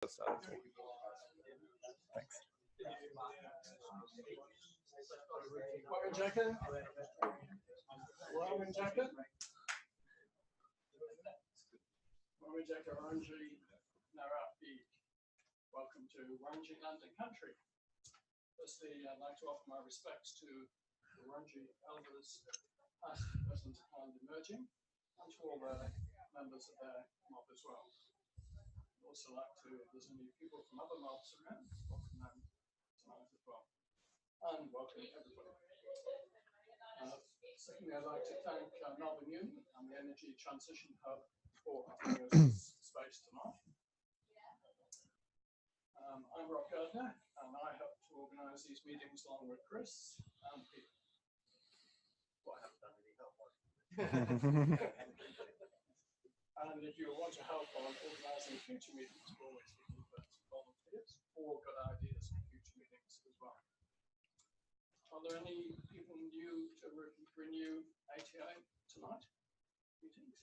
Thanks. Warren jacket. Warren jacket. Warren jacket, Orange, Narapi. Welcome to Orange Land and Country. Firstly, I'd like to offer my respects to the Orange elders, past, present, and emerging, and to all the members of their mob as well. I'd also like to, if there's any people from other mobs around, welcome them tonight as well. And welcome everybody. Secondly, I'd like to thank Melbourne Uni and the Energy Transition Hub for offering us this space tonight. I'm Rob Gardner, and I help to organise these meetings along with Chris and Peter. Well, I haven't done any help. And if you want to help on organising future meetings, we're always looking for volunteers or good ideas for future meetings as well. Are there any people new to renew ATA tonight? Meetings?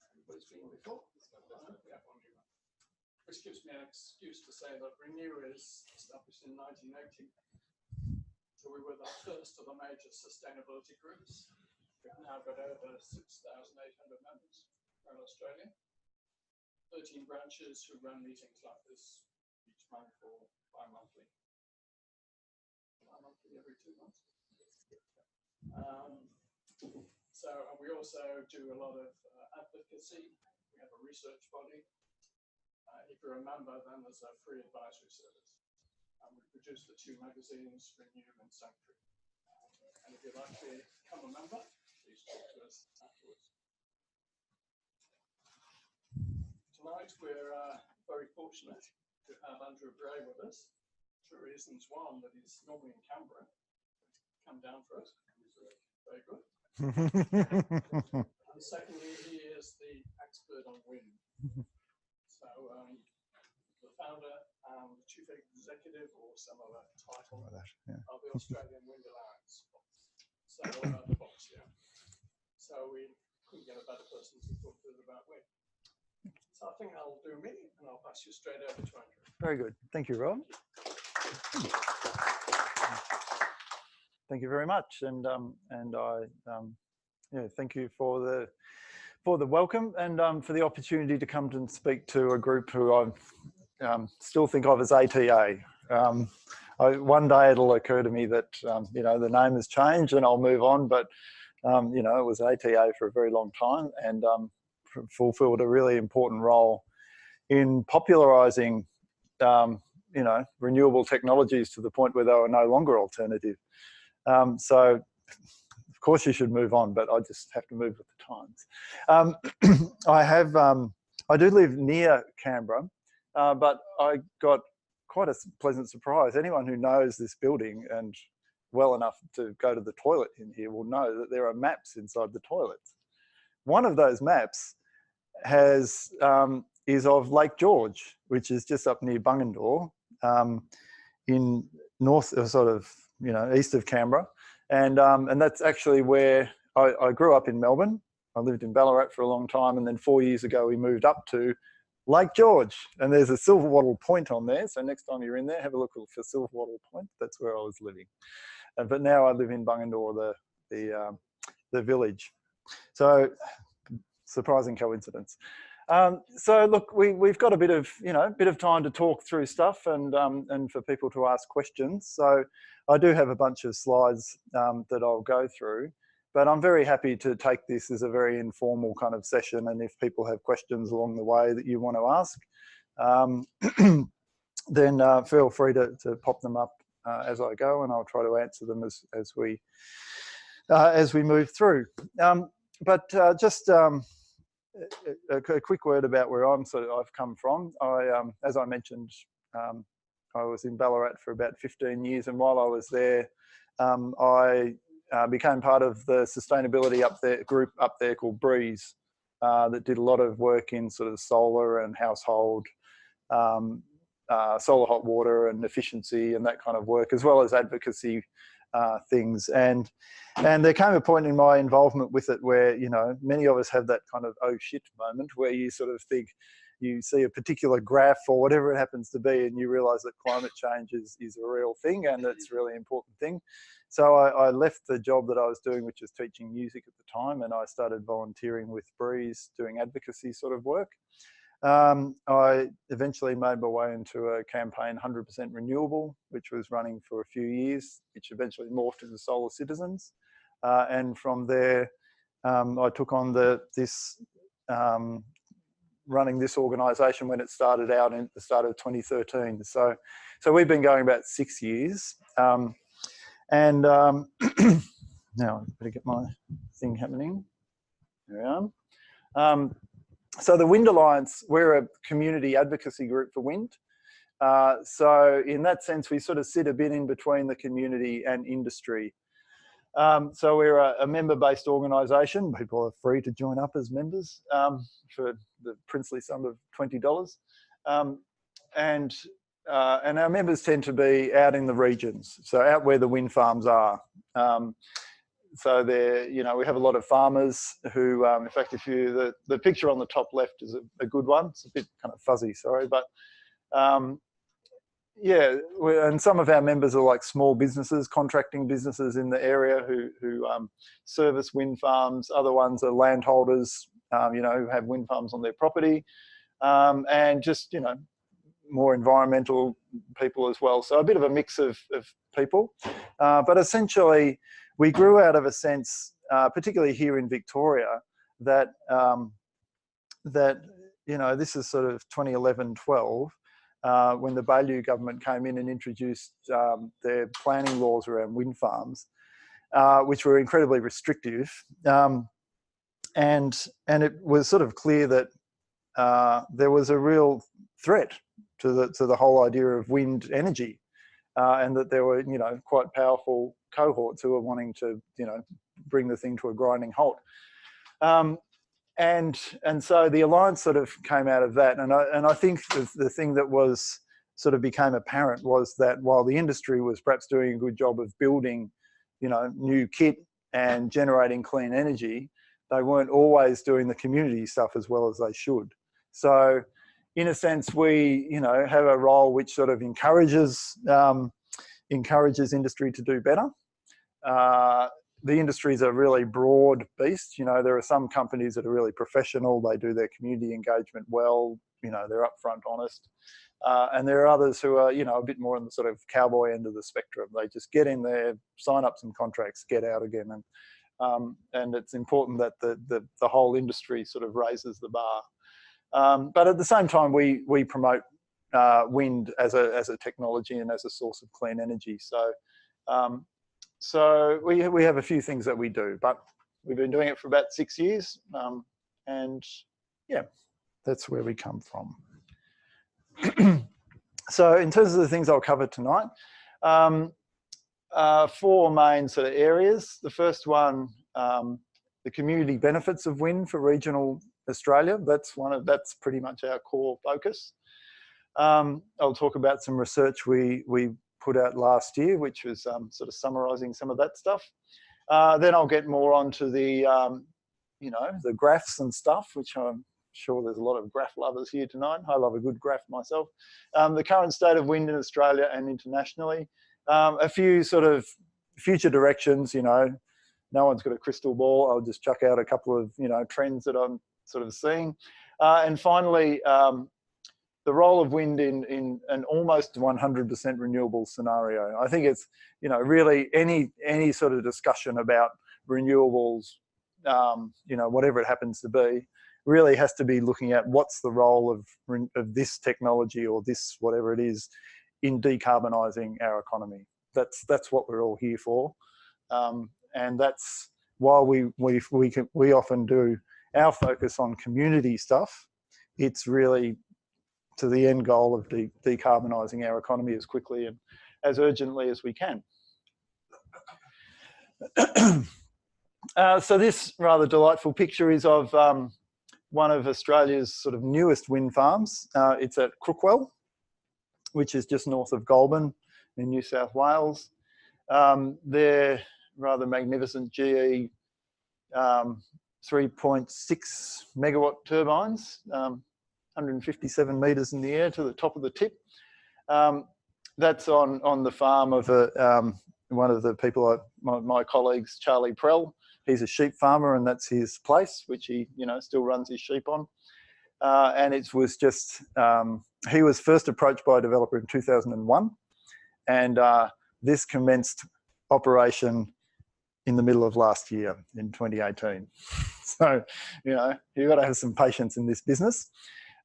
Everybody's been before? We have one new one. Which gives me an excuse to say that Renew is established in 1980. So we were the first of the major sustainability groups. We've now got over 6,800 members around Australia. 13 branches who run meetings like this each month or bi-monthly. Bi-monthly every 2 months. So we also do a lot of advocacy. We have a research body. If you're a member, then there's a free advisory service. We produce the 2 magazines, Renew and Sanctuary. And if you'd like to become a member, please talk to us afterwards. Tonight, we're very fortunate to have Andrew Bray with us. 2 reasons. One, that he's normally in Canberra. Come down for us. He's very good. And secondly, he is the expert on wind. So, the founder and chief executive, or some other title, of the Australian Wind Alliance. So, the box, yeah. So, we couldn't get a better person to talk to us about wind. So, I think I'll do me, and I'll pass you straight over to Andrew. Very good. Thank you, Rob. Thank you very much, and I thank you for the welcome and for the opportunity to come and speak to a group who I still think of as ATA. One day it'll occur to me that the name has changed and I'll move on, but it was ATA for a very long time and fulfilled a really important role in popularising renewable technologies to the point where they were no longer alternative. So of course you should move on, but I just have to move with the times. I do live near Canberra, but I got quite a pleasant surprise. Anyone who knows this building and well enough to go to the toilet in here will know that there are maps inside the toilets. One of those maps is of Lake George, which is just up near Bungendore, in north, east of Canberra. And that's actually where I grew up in Melbourne. I lived in Ballarat for a long time, and then 4 years ago we moved up to Lake George, and there's a silver wattle point on there. So next time you're in there, have a look for silver wattle point. That's where I was living. But now I live in Bungendore, the village. So surprising coincidence. So look, we've got a bit of time to talk through stuff and for people to ask questions. So I do have a bunch of slides that I'll go through, but I'm very happy to take this as a very informal kind of session. And if people have questions along the way that you want to ask, then feel free to pop them up as I go, and I'll try to answer them as we move through. Just a quick word about where I've come from. As I mentioned, I was in Ballarat for about 15 years, and while I was there, I became part of the sustainability group up there called Breeze, that did a lot of work in sort of solar and household, solar hot water and efficiency and that kind of work, as well as advocacy things. And there came a point in my involvement with it where, many of us have that kind of oh shit moment where you sort of think, you see a particular graph or whatever it happens to be, and you realise that climate change is a real thing, and it's a really important thing. So I left the job that I was doing, which was teaching music at the time, and I started volunteering with Bray, doing advocacy sort of work. I eventually made my way into a campaign 100% renewable, which was running for a few years, which eventually morphed into Solar Citizens. And from there, I took on running this organisation when it started out in the start of 2013. So we've been going about 6 years. Now I better get my thing happening. There we are. So the Wind Alliance, we're a community advocacy group for wind. So in that sense, we sort of sit a bit in between the community and industry. So we're a member-based organisation. People are free to join up as members for the princely sum of $20. And our members tend to be out in the regions, so out where the wind farms are. So there, we have a lot of farmers who, in fact, if you the picture on the top left is a good one. It's a bit kind of fuzzy, sorry, but yeah, and some of our members are like small businesses, contracting businesses in the area who service wind farms. Other ones are landholders, who have wind farms on their property, and just more environmental people as well. So a bit of a mix of people, but essentially we grew out of a sense, particularly here in Victoria, that this is sort of 2011-12. When the Bray government came in and introduced their planning laws around wind farms, which were incredibly restrictive, and it was sort of clear that there was a real threat to the whole idea of wind energy, and that there were quite powerful cohorts who were wanting to bring the thing to a grinding halt. And so the alliance sort of came out of that, and I think the thing that was sort of became apparent was that while the industry was perhaps doing a good job of building, new kit and generating clean energy, they weren't always doing the community stuff as well as they should. So, in a sense, we have a role which sort of encourages industry to do better. The industry is a really broad beast. There are some companies that are really professional. They do their community engagement well. They're upfront, honest. And there are others who are, a bit more on the sort of cowboy end of the spectrum. They just get in there, sign up some contracts, get out again. And it's important that the whole industry sort of raises the bar. But at the same time, we promote wind as a technology and as a source of clean energy. So we have a few things that we do, but we've been doing it for about 6 years, and yeah, that's where we come from. So in terms of the things I'll cover tonight, 4 main sort of areas. The first one, the community benefits of wind for regional Australia. That's pretty much our core focus. I'll talk about some research we put out last year, which was sort of summarising some of that stuff. Then I'll get more onto the, the graphs and stuff, which I'm sure there's a lot of graph lovers here tonight. I love a good graph myself. The current state of wind in Australia and internationally. A few sort of future directions, no one's got a crystal ball. I'll just chuck out a couple of, trends that I'm sort of seeing. And finally, the role of wind in an almost 100% renewable scenario. I think it's, really any sort of discussion about renewables, whatever it happens to be, really has to be looking at what's the role of this technology or this, whatever it is, in decarbonising our economy. That's what we're all here for. And that's why we often do our focus on community stuff. It's really to the end goal of decarbonising our economy as quickly and as urgently as we can. So this rather delightful picture is of one of Australia's sort of newest wind farms. It's at Cookwell, which is just north of Goulburn in New South Wales. They're rather magnificent GE 3.6 megawatt turbines. 157 metres in the air to the top of the tip. That's on the farm of one of the people, my colleagues, Charlie Prell. He's a sheep farmer, and that's his place, which he still runs his sheep on. And it was just, he was first approached by a developer in 2001, and this commenced operation in the middle of last year in 2018. So, you've got to have some patience in this business.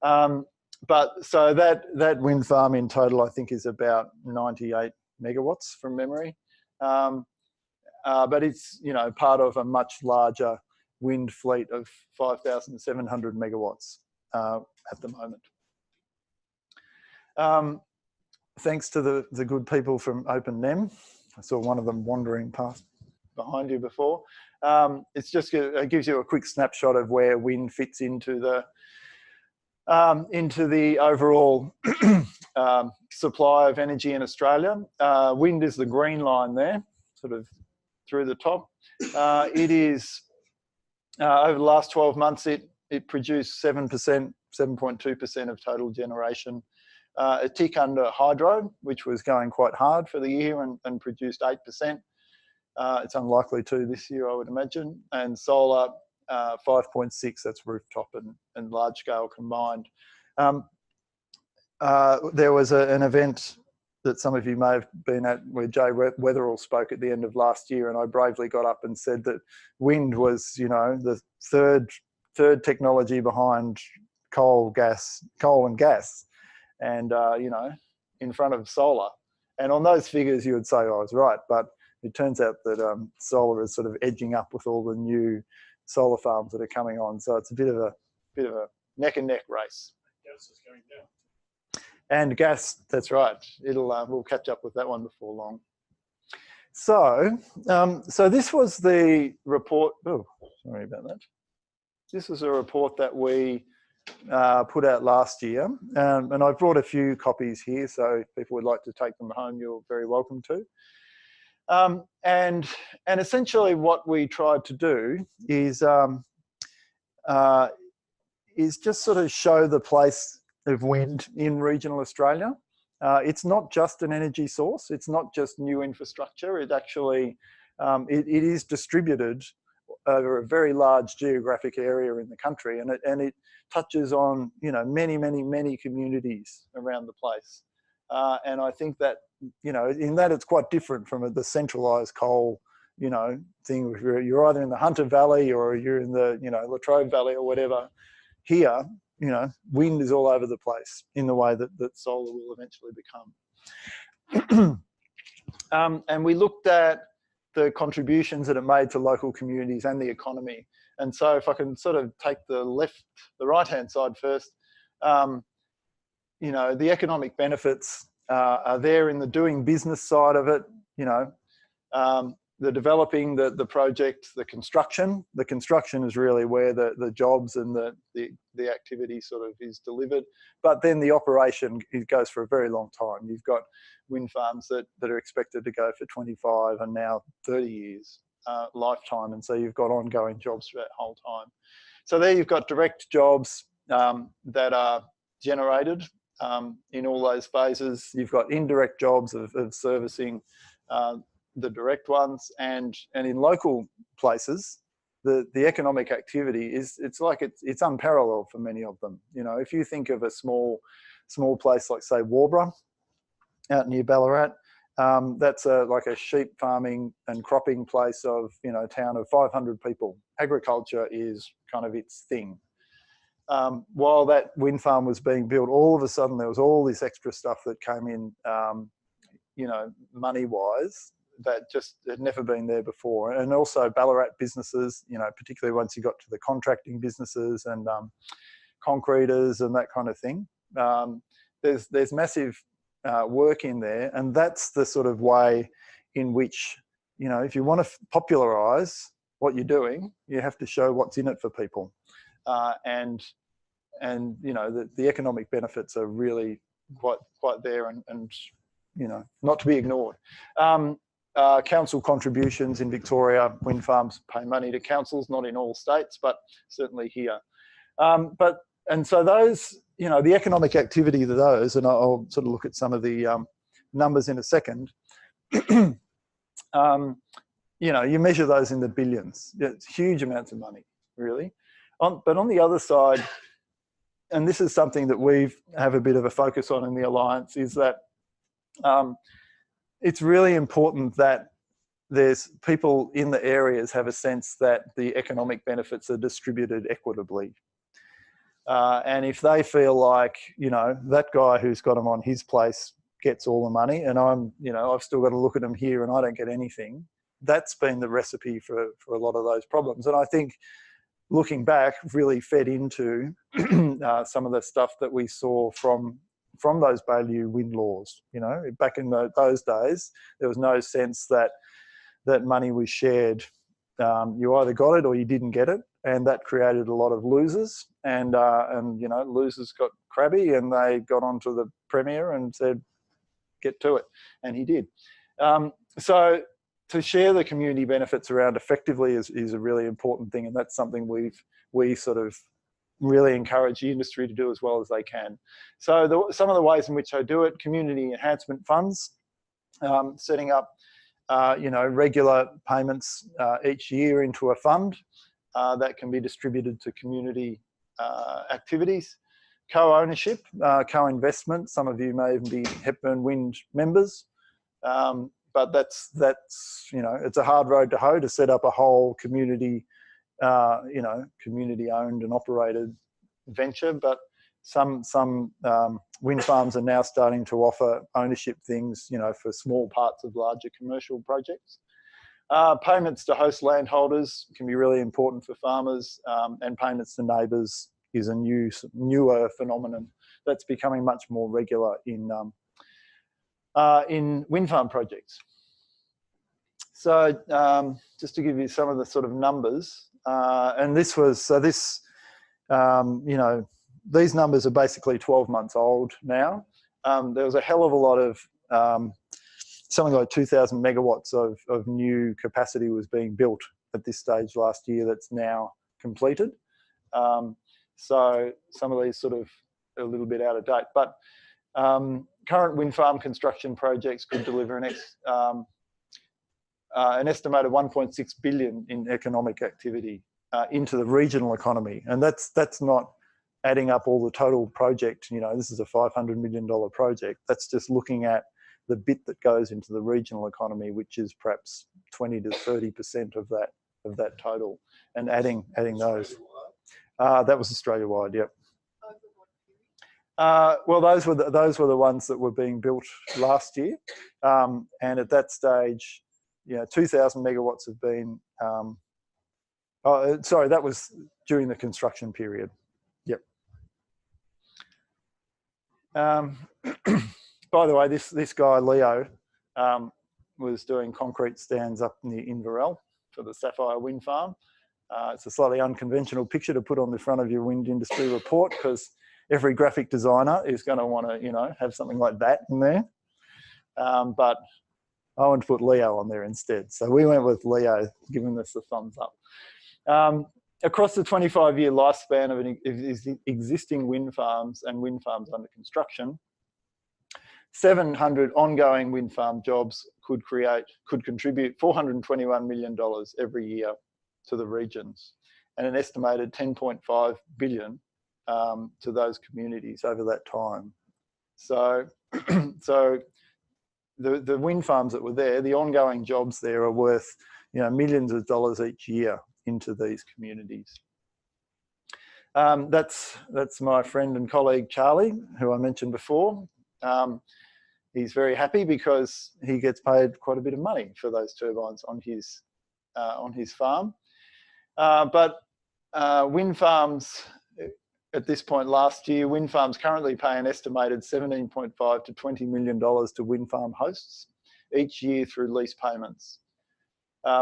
But so that wind farm in total, I think, is about 98 megawatts from memory. But it's, part of a much larger wind fleet of 5,700 megawatts at the moment. Thanks to the good people from OpenNEM. I saw one of them wandering past behind you before. It gives you a quick snapshot of where wind fits into the overall supply of energy in Australia. Wind is the green line there, sort of through the top. It is, over the last 12 months, it produced 7%, 7.2% of total generation. A tick under hydro, which was going quite hard for the year and produced 8%. It's unlikely to this year, I would imagine. And solar, 5.6, that's rooftop and large scale combined. There was an event that some of you may have been at where Jay Weatherall spoke at the end of last year, and I bravely got up and said that wind was, the third technology behind coal and gas, and in front of solar. And on those figures, you would say I was right, but it turns out that solar is sort of edging up with all the new solar farms that are coming on. So it's a bit of a neck and neck race. Gas is going down. And gas, that's right. We'll catch up with that one before long. So, so this was the report. Oh, sorry about that. This was a report that we put out last year, and I've brought a few copies here. So if people would like to take them home, you're very welcome to. And essentially, what we tried to do is just sort of show the place of wind in regional Australia. It's not just an energy source. It's not just new infrastructure. It actually, it is distributed over a very large geographic area in the country, and it touches on, many communities around the place. And I think that, in that it's quite different from the centralised coal, thing. You're either in the Hunter Valley or you're in the, Latrobe Valley or whatever. Here, wind is all over the place in the way that solar will eventually become. And we looked at the contributions that it made to local communities and the economy. And so if I can sort of take the right-hand side first, the economic benefits are there in the doing business side of it, the developing the project, the construction. The construction is really where the jobs and the activity sort of is delivered. But then the operation, it goes for a very long time. You've got wind farms that are expected to go for 25 and now 30 years lifetime. And so you've got ongoing jobs for that whole time. So there you've got direct jobs that are generated in all those phases. You've got indirect jobs of servicing the direct ones, and in local places, the economic activity it's unparalleled for many of them. If you think of a small place like, say, Warbra, out near Ballarat, that's like a sheep farming and cropping place of, a town of 500 people. Agriculture is kind of its thing. While that wind farm was being built, all of a sudden there was all this extra stuff that came in, money-wise, that just had never been there before. And also Ballarat businesses, particularly once you got to the contracting businesses and concreters and that kind of thing. There's massive work in there, and that's the sort of way in which, if you want to popularise what you're doing, you have to show what's in it for people. And the economic benefits are really quite there and not to be ignored. Council contributions in Victoria, wind farms pay money to councils, not in all states, but certainly here. But and so those, you know, the economic activity of those, and I'll sort of look at some of the numbers in a second. You know, you measure those in the billions. It's huge amounts of money, really. But on the other side, and this is something that we have a bit of a focus on in the Alliance, is that it's really important that there's people in the areas have a sense that the economic benefits are distributed equitably. And if they feel like, you know, that guy who's got them on his place gets all the money and I'm, you know, I've still got to look at them here and I don't get anything, that's been the recipe for a lot of those problems. And I think looking back really fed into some of the stuff that we saw from those Baillieu wind laws. You know, back in those days, there was no sense that money was shared. You either got it or you didn't get it, and that created a lot of losers. And you know, losers got crabby and they got onto the Premier and said, "Get to it," and he did. So to share the community benefits around effectively is a really important thing, and that's something we sort of really encourage the industry to do as well as they can. So some of the ways in which I do it: community enhancement funds, setting up you know, regular payments each year into a fund that can be distributed to community activities. Co-ownership, co-investment. Some of you may even be Hepburn Wind members. But that's you know, it's a hard road to hoe to set up a whole community, you know, community-owned and operated venture. But some wind farms are now starting to offer ownership things, you know, for small parts of larger commercial projects. Payments to host landholders can be really important for farmers, and payments to neighbours is a newer phenomenon that's becoming much more regular in wind farm projects. So just to give you some of the sort of numbers, and this was, so this, you know, these numbers are basically 12 months old now. There was a hell of a lot of, something like 2,000 megawatts of new capacity was being built at this stage last year that's now completed. So some of these sort of are a little bit out of date, but current wind farm construction projects could deliver an estimated 1.6 billion in economic activity into the regional economy, and that's not adding up all the total project. You know, this is a $500 million project. That's just looking at the bit that goes into the regional economy, which is perhaps 20 to 30% of that total, and adding those. That was Australia-wide, yep. Well, those were the ones that were being built last year, and at that stage, you know, 2,000 megawatts have been. Oh, sorry, that was during the construction period. Yep. By the way, this guy Leo was doing concrete stands up near Inverell for the Sapphire wind farm. It's a slightly unconventional picture to put on the front of your wind industry report, because every graphic designer is going to want to, you know, have something like that in there. But I want to put Leo on there instead. So we went with Leo, giving us the thumbs up. Across the 25-year lifespan of existing wind farms and wind farms under construction, 700 ongoing wind farm jobs could contribute $421 million every year to the regions, and an estimated 10.5 billion to those communities over that time. So, so the wind farms that were there, the ongoing jobs there are worth, you know, millions of dollars each year into these communities. That's my friend and colleague Charlie, who I mentioned before. He's very happy because he gets paid quite a bit of money for those turbines on his farm. But wind farms, at this point last year, wind farms currently pay an estimated $17.5 to $20 million to wind farm hosts each year through lease payments.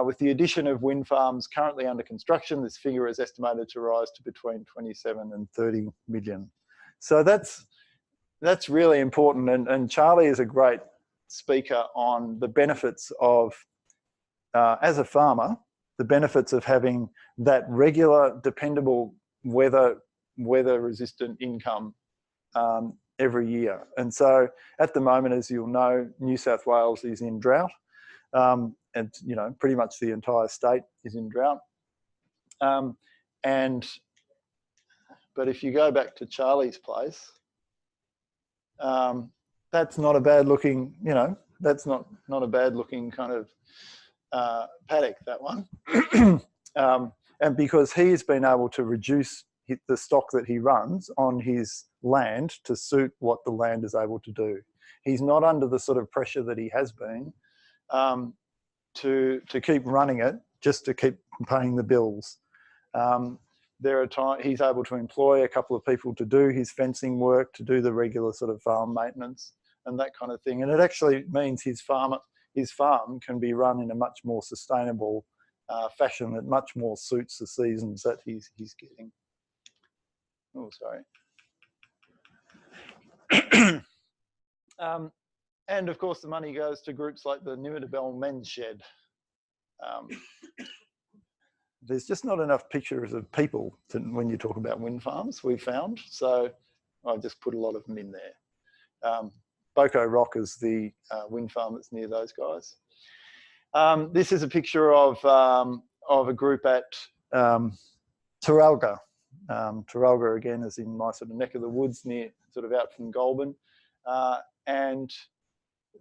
With the addition of wind farms currently under construction, this figure is estimated to rise to between 27 and 30 million. So that's really important, and Charlie is a great speaker on the benefits of, as a farmer, the benefits of having that regular, dependable weather weather-resistant income every year. And so at the moment, as you'll know, New South Wales is in drought, and pretty much the entire state is in drought. But if you go back to Charlie's place, that's not a bad looking, that's not a bad looking kind of paddock, that one. And because he's been able to reduce the stock that he runs on his land to suit what the land is able to do. He's not under the sort of pressure that he has been to keep running it just to keep paying the bills. There are times he's able to employ a couple of people to do his fencing work, to do the regular sort of farm maintenance and that kind of thing. And it actually means his farm can be run in a much more sustainable fashion that much more suits the seasons that he's getting. Oh, sorry. And of course, the money goes to groups like the Nimidabel Men's Shed. There's just not enough pictures of people when you talk about wind farms, we've found. So I just put a lot of them in there. Boko Rock is the wind farm that's near those guys. This is a picture of a group at Taralga. Taralga, again, is in my sort of neck of the woods, near sort of out from Goulburn. And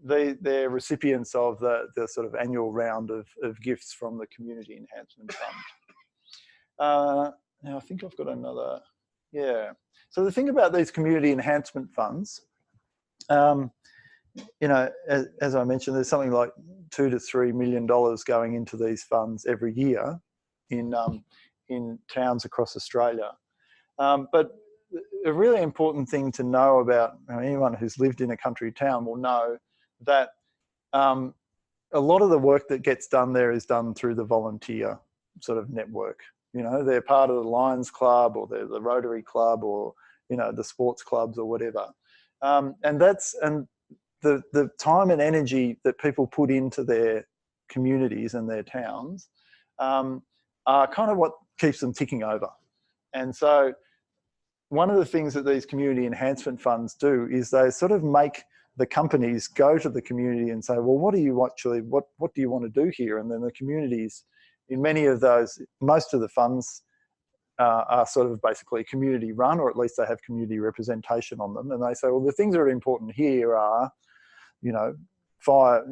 they're recipients of the sort of annual round of gifts from the Community Enhancement Fund. Now, I think I've got another, yeah. So the thing about these Community Enhancement Funds, as I mentioned, there's something like $2 to $3 million going into these funds every year in towns across Australia. But a really important thing to know about, anyone who's lived in a country town will know that a lot of the work that gets done there is done through the volunteer sort of network. They're part of the Lions Club, or they're the Rotary Club, or the sports clubs or whatever. And the time and energy that people put into their communities and their towns are kind of what keeps them ticking over. And so one of the things that these community enhancement funds do is they sort of make the companies go to the community and say, well, what do you want to do here? And then the communities, in many of those, most of the funds are sort of basically community run, or at least they have community representation on them. And they say, well, the things that are important here are, fire,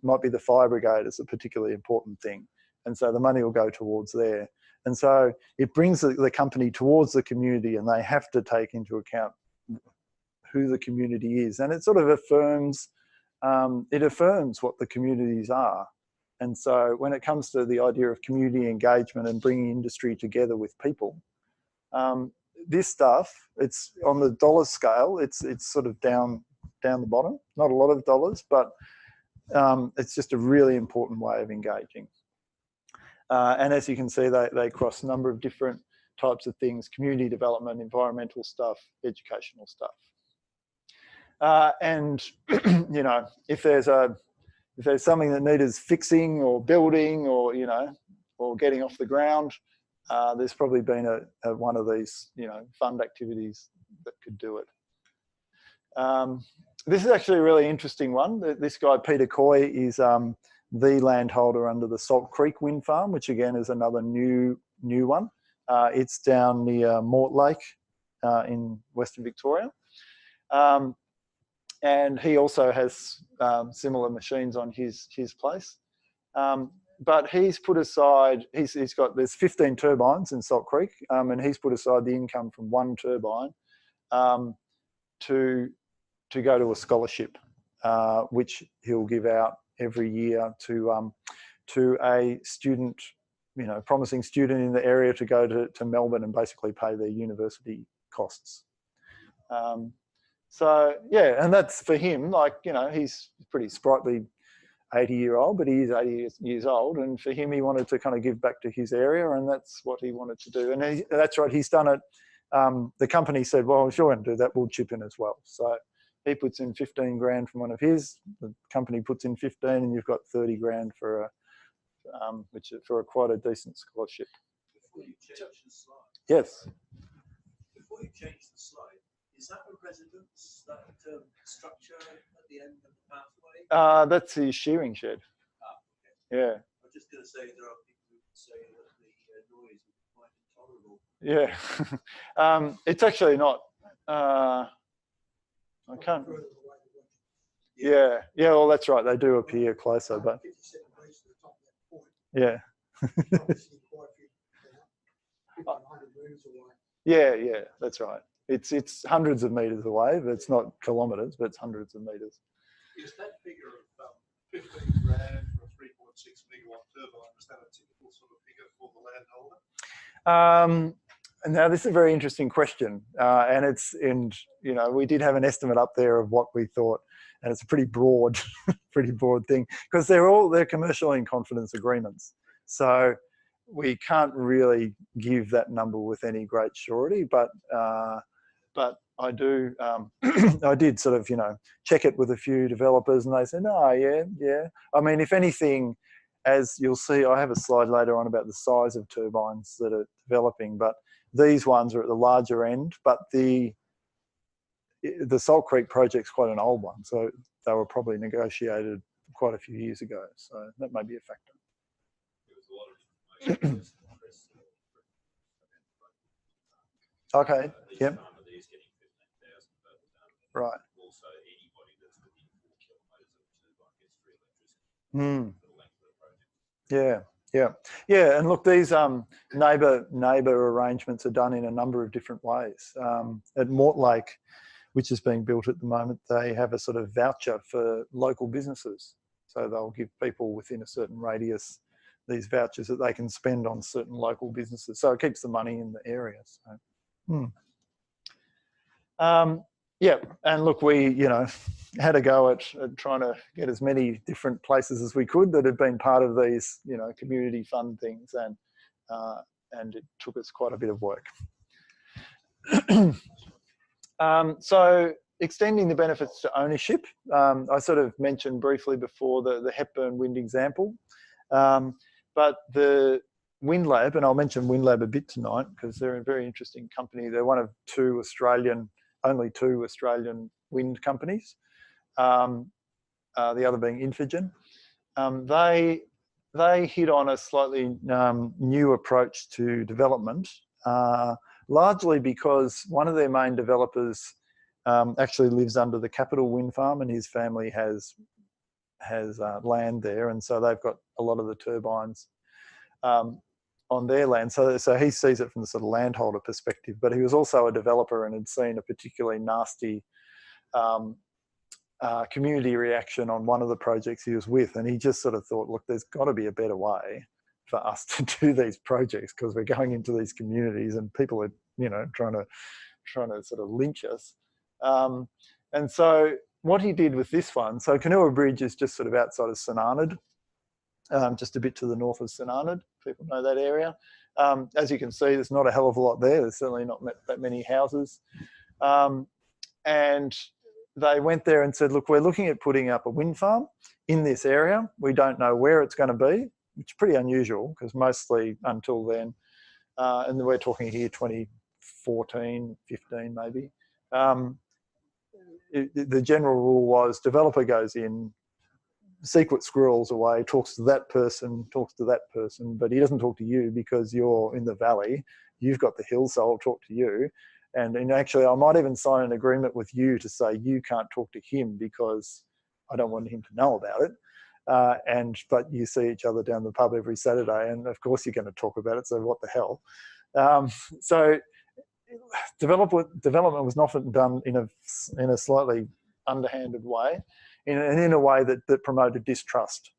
might be the fire brigade is a particularly important thing. And so the money will go towards there. And so it brings the company towards the community, and they have to take into account who the community is. And it sort of affirms what the communities are. And so when it comes to the idea of community engagement and bringing industry together with people, this stuff, it's on the dollar scale, it's sort of down the bottom, not a lot of dollars, but it's just a really important way of engaging. And as you can see, they cross a number of different types of things: community development, environmental stuff, educational stuff. And if there's something that needs fixing or building, or or getting off the ground, there's probably been one of these fund activities that could do it. This is actually a really interesting one. This guy Peter Coy is the landholder under the Salt Creek Wind Farm, which again is another new one. It's down near Mortlake in Western Victoria. And he also has similar machines on his place. But he's put aside, there's 15 turbines in Salt Creek, and he's put aside the income from one turbine to go to a scholarship, which he'll give out every year to a student, promising student in the area, to go to Melbourne and basically pay their university costs. So yeah, and that's for him, like, he's pretty sprightly 80-year-old, but he is 80 years old, and for him, he wanted to kind of give back to his area, and that's what he wanted to do. And that's right, he's done it. The company said, well, if you're going to do that, we'll chip in as well. So he puts in 15 grand from one of his, the company puts in 15, and you've got 30 grand for quite a decent scholarship. Before you change the slide. Yes. Before you change the slide, is that a residence, that structure at the end of the pathway? That's the shearing shed. Ah, okay. Yeah. I'm just going to say there are people who say that the noise is quite intolerable. Yeah. It's actually not. I can't. Yeah. Yeah. Well, that's right. They do appear closer, but yeah. Yeah. Yeah. That's right. It's hundreds of meters away, but it's not kilometers, but it's hundreds of meters. Is that figure of 15 grand for a 3.6 megawatt turbine, is that a typical sort of figure for the landholder? Now this is a very interesting question, and we did have an estimate up there of what we thought, and it's a pretty broad, thing because they're commercial in confidence agreements, so we can't really give that number with any great surety. But I do, I did sort of check it with a few developers, and they said, "Oh, yeah." I mean, if anything, as you'll see, I have a slide later on about the size of turbines that are developing, but these ones are at the larger end. But the Salt Creek project's quite an old one, so they were probably negotiated quite a few years ago. So that may be a factor. Okay. Yep. Right. Yeah. And look, these neighbour arrangements are done in a number of different ways. At Mortlake, which is being built at the moment, they have a sort of voucher for local businesses. So they'll give people within a certain radius these vouchers that they can spend on certain local businesses. So it keeps the money in the area. So. Yeah, and look, we had a go at trying to get as many different places as we could that had been part of these community fund things, and it took us quite a bit of work. So extending the benefits to ownership, I sort of mentioned briefly before the Hepburn wind example, but the Windlab, and I'll mention Windlab a bit tonight because they're a very interesting company. They're one of only two Australian wind companies, the other being Infigen. They hit on a slightly new approach to development, largely because one of their main developers actually lives under the Capital Wind Farm, and his family has land there, and so they've got a lot of the turbines on their land. So he sees it from the sort of landholder perspective, but he was also a developer and had seen a particularly nasty community reaction on one of the projects he was with, and he just sort of thought, look, there's got to be a better way for us to do these projects because we're going into these communities and people are trying to sort of lynch us. And so what he did with this one, so Canoa Bridge is just sort of outside of St Arnaud, just a bit to the north of St Arnaud. People know that area. As you can see, there's not a hell of a lot there. There's certainly not that many houses. And they went there and said, look, we're looking at putting up a wind farm in this area. We don't know where it's going to be, which is pretty unusual because mostly until then, and we're talking here 2014, 15 maybe, the general rule was developer goes in, secret squirrels away, talks to that person, but he doesn't talk to you because you're in the valley. You've got the hill, so I'll talk to you. And actually, I might even sign an agreement with you to say you can't talk to him because I don't want him to know about it. But you see each other down the pub every Saturday, and of course you're going to talk about it. So what the hell? So development was often done in a slightly underhanded way, and in a way that promoted distrust.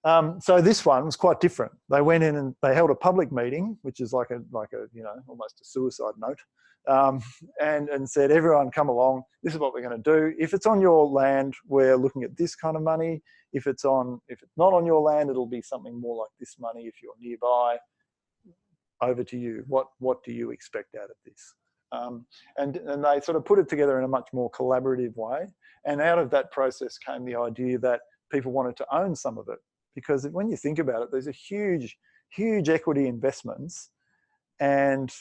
So this one was quite different. They went in and they held a public meeting, which is like a almost a suicide note, and said, everyone come along. This is what we're going to do. If it's on your land, we're looking at this kind of money. If it's not on your land, it'll be something more like this money. If you're nearby, over to you. What do you expect out of this? And they sort of put it together in a much more collaborative way. And out of that process came the idea that people wanted to own some of it. Because when you think about it, there's a huge equity investments, and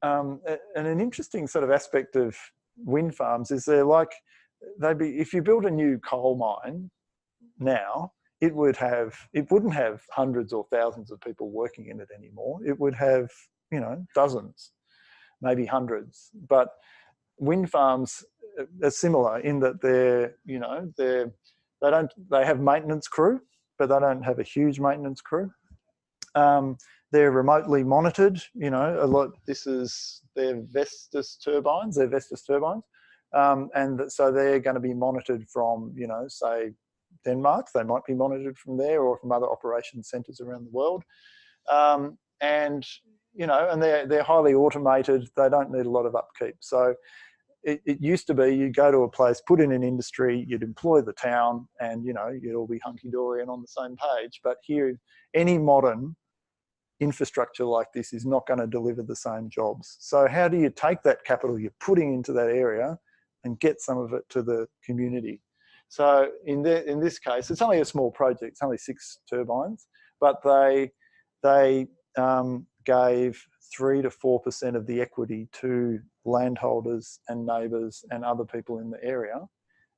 and an interesting sort of aspect of wind farms is if you build a new coal mine now, it wouldn't have hundreds or thousands of people working in it anymore. It would have, dozens, maybe hundreds. But wind farms are similar in that they have maintenance crew, but they don't have a huge maintenance crew. They're remotely monitored. They're Vestas turbines. And so they're going to be monitored from, say, Denmark. They might be monitored from there or from other operation centres around the world. And they're highly automated. They don't need a lot of upkeep. So it used to be you'd go to a place, put in an industry, you'd employ the town, and you'd all be hunky-dory and on the same page. But here, any modern infrastructure like this is not going to deliver the same jobs. So how do you take that capital you're putting into that area and get some of it to the community? So in this case, it's only a small project. It's only 6 turbines, but they gave 3 to 4% of the equity to landholders and neighbours and other people in the area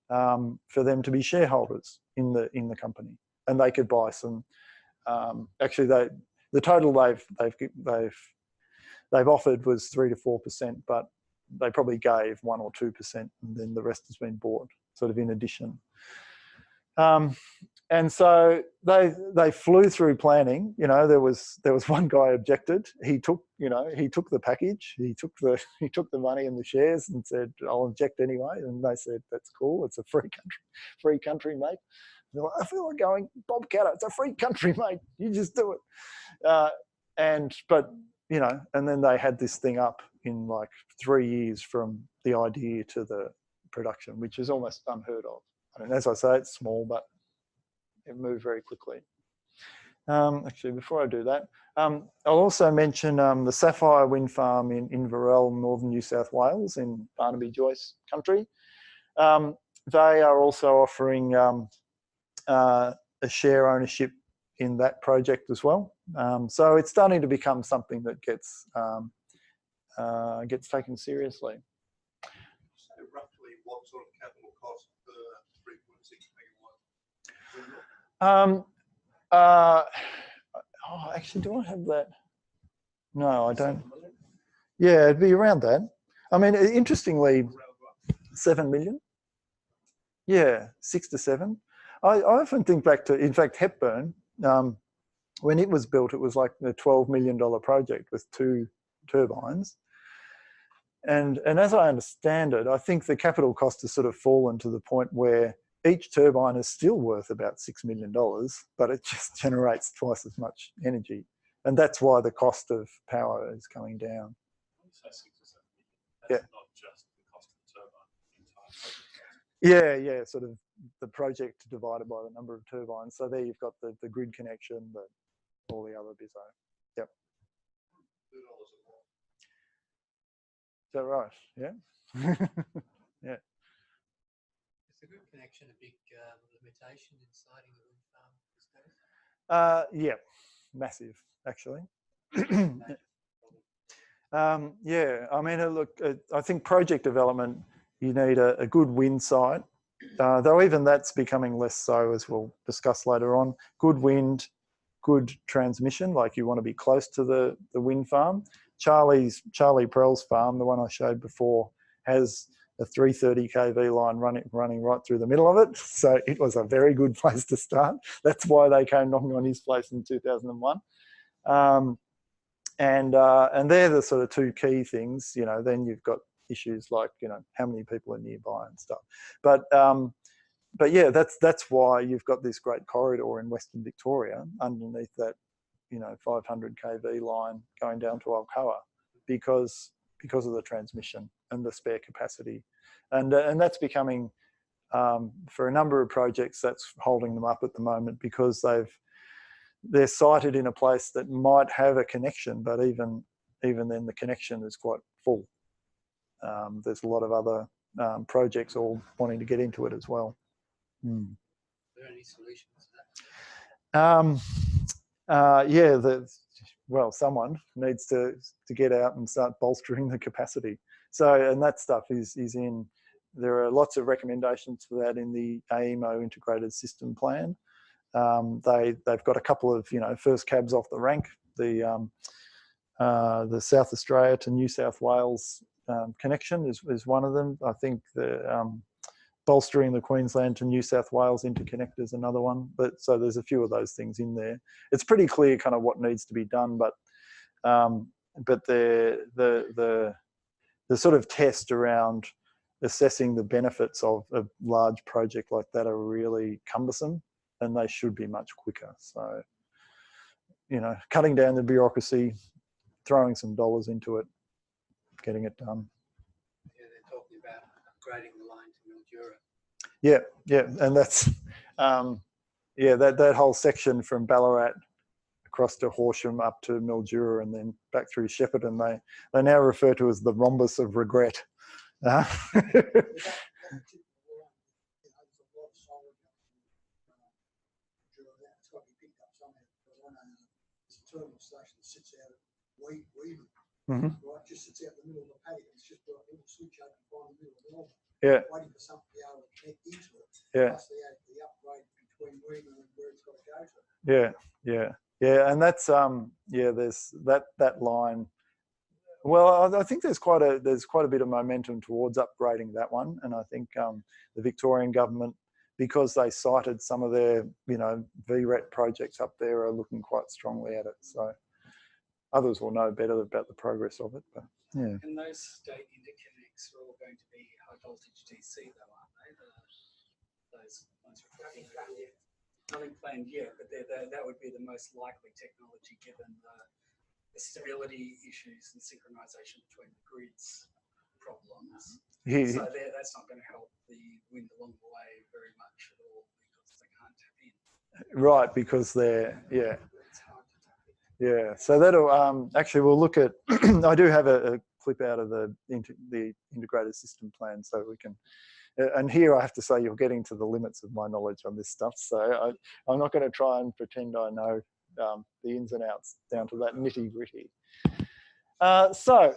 for them to be shareholders in the company, and they could buy some. Actually, the total they've offered was 3 to 4%, but they probably gave 1 or 2%, and then the rest has been bought, sort of in addition. And so they flew through planning. There was one guy objected. He took the package. He took the money and the shares and said, "I'll object anyway." And they said, "That's cool. It's a free country, mate." They're like, "I feel like going, Bobcat. It's a free country, mate. You just do it." And then they had this thing up in like 3 years from the idea to the production, which is almost unheard of. I mean, as I say, it's small, but it moved very quickly. Actually, before I do that, I'll also mention the Sapphire wind farm in Inverell, northern New South Wales, in Barnaby Joyce country. They are also offering a share ownership in that project as well. So it's starting to become something that gets taken seriously. So roughly what sort of capital cost per 3.6 megawatt? Actually, do I have that? No, I don't. Yeah, it'd be around that. I mean, interestingly, 7 million. Yeah, 6 to 7. I often think back to, in fact, Hepburn. When it was built, it was like a $12 million project with 2 turbines. And as I understand it, I think the capital cost has sort of fallen to the point where each turbine is still worth about $6 million, but it just generates twice as much energy. And that's why the cost of power is coming down. So 6 or 7 million. Yeah. That's not just the cost of the turbine. Yeah, sort of the project divided by the number of turbines. So there you've got the grid connection, all the other bizzo. Yep. Is that right? Yeah. Yeah. Is the grid connection a big limitation in siting the wind farm these days? Yeah, massive actually. Yeah, I mean, look, I think project development, you need a good wind site, though even that's becoming less so, as we'll discuss later on. Good wind, good transmission, like you want to be close to the wind farm. Charlie Prell's farm, the one I showed before, has a 330 kV line running right through the middle of it. So it was a very good place to start. That's why they came knocking on his place in 2001. And they're the sort of 2 key things. Then you've got issues like how many people are nearby and stuff. But yeah, that's why you've got this great corridor in Western Victoria underneath that 500 kV line going down to Alcoa, because of the transmission and the spare capacity, and that's becoming for a number of projects, that's holding them up at the moment, because they're sited in a place that might have a connection, but even then the connection is quite full. There's a lot of other projects all wanting to get into it as well. Are there any solutions to that? Yeah, well, someone needs to get out and start bolstering the capacity. So, and that stuff is in, there are lots of recommendations for that in the AEMO integrated system plan. They've got a couple of, you know, first cabs off the rank. The South Australia to New South Wales connection is one of them. I think the bolstering the Queensland to New South Wales interconnector is another one. But so there's a few of those things in there. It's pretty clear kind of what needs to be done, but the sort of test around assessing the benefits of a large project like that are really cumbersome, and they should be much quicker. So, you know, cutting down the bureaucracy, throwing some dollars into it, getting it done. Yeah, they're talking about upgrading the line to Mildura. Yeah, yeah, and that's yeah, that whole section from Ballarat across to Horsham up to Mildura and then back through Shepparton, they now refer to as the rhombus of regret. Terminal station that sits out at Weaver, Mm-hmm. right? Just sits out in the middle of the paddock. It's just got a little switch open behind the middle of the Melbourne. Yeah. Waiting for something to be able to connect into it. Yeah. Plus the upgrade between Weaver and where it's got to go to. Yeah, yeah, yeah, and that's yeah. There's that line. Well, I think there's quite a bit of momentum towards upgrading that one, and I think the Victorian government, because they cited some of their, you know, VRET projects up there, are looking quite strongly at it. So others will know better about the progress of it. But yeah. And those state interconnects are all going to be high voltage DC, though, aren't they? Those ones we're talking about. Nothing planned yet, but that would be the most likely technology given the stability issues and synchronization between the grids problems. So that's not going to help the wind along the way very much at all because they can't tap in. Right, because they're, yeah. Yeah, so that'll, actually we'll look at, I do have a clip out of the integrated system plan, so we can, and here I have to say you're getting to the limits of my knowledge on this stuff, so I'm not going to try and pretend I know the ins and outs down to that nitty gritty. So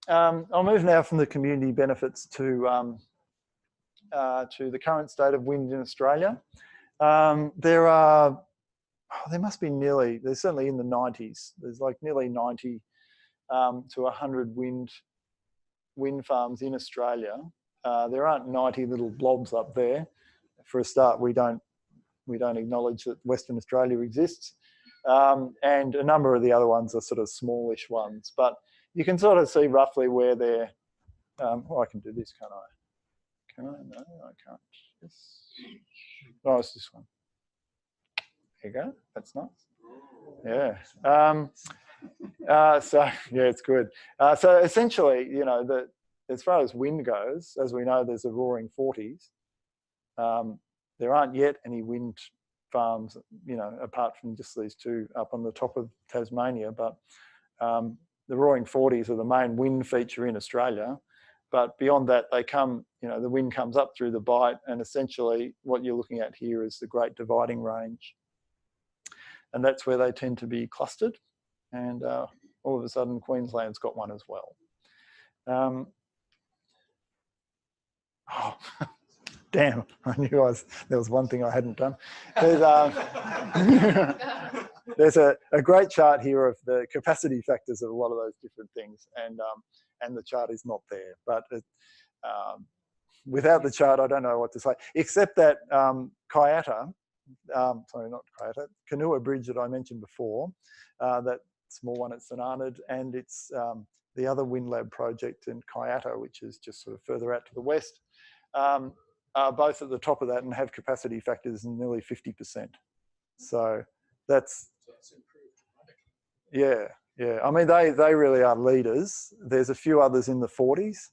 I'll move now from the community benefits to the current state of wind in Australia. There must be nearly, there's certainly in the 90s, there's like nearly 90 to 100 wind farms in Australia. There aren't 90 little blobs up there. For a start, we don't acknowledge that Western Australia exists. And a number of the other ones are sort of smallish ones, but you can sort of see roughly where they're, well, I can do this, can't I? Can I? No, I can't. Yes. Oh, it's this one. There you go. That's nice. Yeah. So yeah, it's good. So essentially, you know, as far as wind goes, as we know, there's a roaring 40s. There aren't yet any wind farms, you know, apart from just these two up on the top of Tasmania. But the roaring 40s are the main wind feature in Australia. But beyond that, they come, you know, the wind comes up through the Bight, and essentially what you're looking at here is the Great Dividing Range. And that's where they tend to be clustered. And all of a sudden, Queensland's got one as well. Oh, damn, I knew there was one thing I hadn't done. There's a great chart here of the capacity factors of a lot of those different things. And the chart is not there. But without the chart, I don't know what to say, except that Kayata, sorry, not Kayata, Kanua Bridge that I mentioned before, that small one at St Arnaud, and it's the other Windlab project in Kayata, which is just sort of further out to the west, are both at the top of that and have capacity factors in nearly 50%. So that's improved. Yeah, yeah. I mean, they really are leaders. There's a few others in the 40s.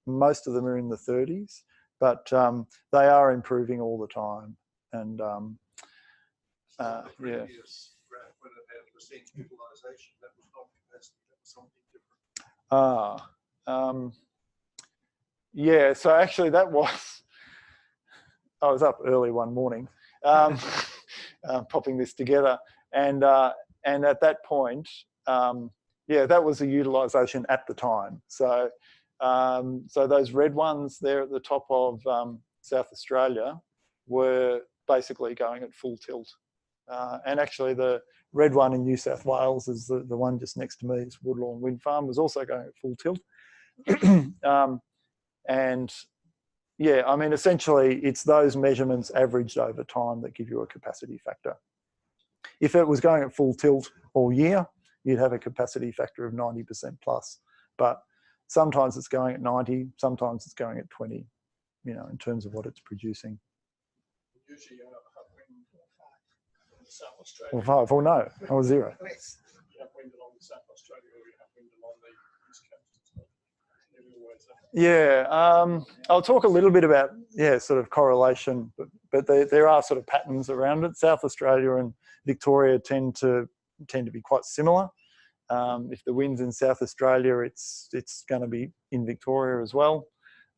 Most of them are in the 30s, but they are improving all the time. And yeah. When it had percent utilisation, that was not capacity, that was something different. Yeah, so actually that was, I was up early one morning popping this together, and and at that point, yeah, that was the utilisation at the time. So, so those red ones there at the top of South Australia were basically going at full tilt. And actually the red one in New South Wales is the one just next to me, it's Woodlawn Wind Farm, was also going at full tilt. And yeah, I mean, essentially it's those measurements averaged over time that give you a capacity factor. If it was going at full tilt all year, you'd have a capacity factor of 90% plus. But sometimes it's going at 90, sometimes it's going at 20, you know, in terms of what it's producing. Usually you have wind in South Australia. Or 5, or no, or 0. You have wind along the South Australia, or you have wind along the East Coast. Yeah, I'll talk a little bit about, yeah, sort of correlation, but there are sort of patterns around it. South Australia and Victoria tend to be quite similar. If the wind's in South Australia, it's going to be in Victoria as well.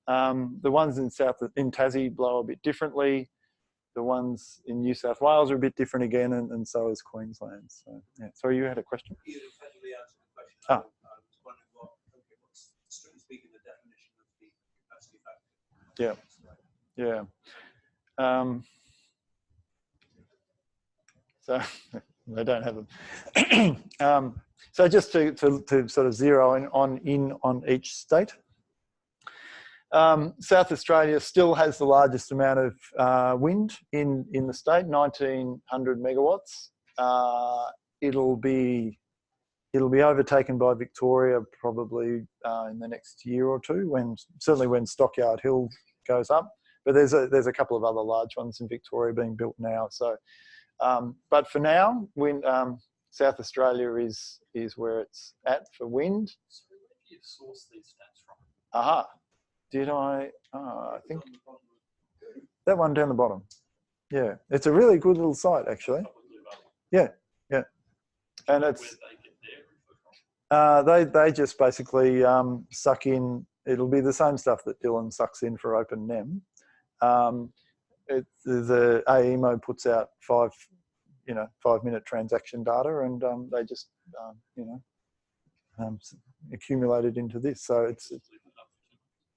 The ones in Tassie blow a bit differently. The ones in New South Wales are a bit different again, and so is Queensland. So, yeah. Sorry, you had a question? You effectively answered the question. Ah. I was wondering what's, strictly speaking, the definition of the capacity factor. Yeah. So they don't have them. So just to sort of zero in on each state. South Australia still has the largest amount of wind in the state, 1900 megawatts. It'll be overtaken by Victoria probably in the next year or two, certainly when Stockyard Hill goes up. But there's a couple of other large ones in Victoria being built now. So, but for now, South Australia is where it's at for wind. So where do you source these stats from? Aha. Did I? I think that one down the bottom. Yeah, it's a really good little site actually. Yeah, yeah, and it's they just basically suck in. It'll be the same stuff that Dylan sucks in for Open NEM. The AEMO puts out 5-minute transaction data, and they just accumulate it into this. So it's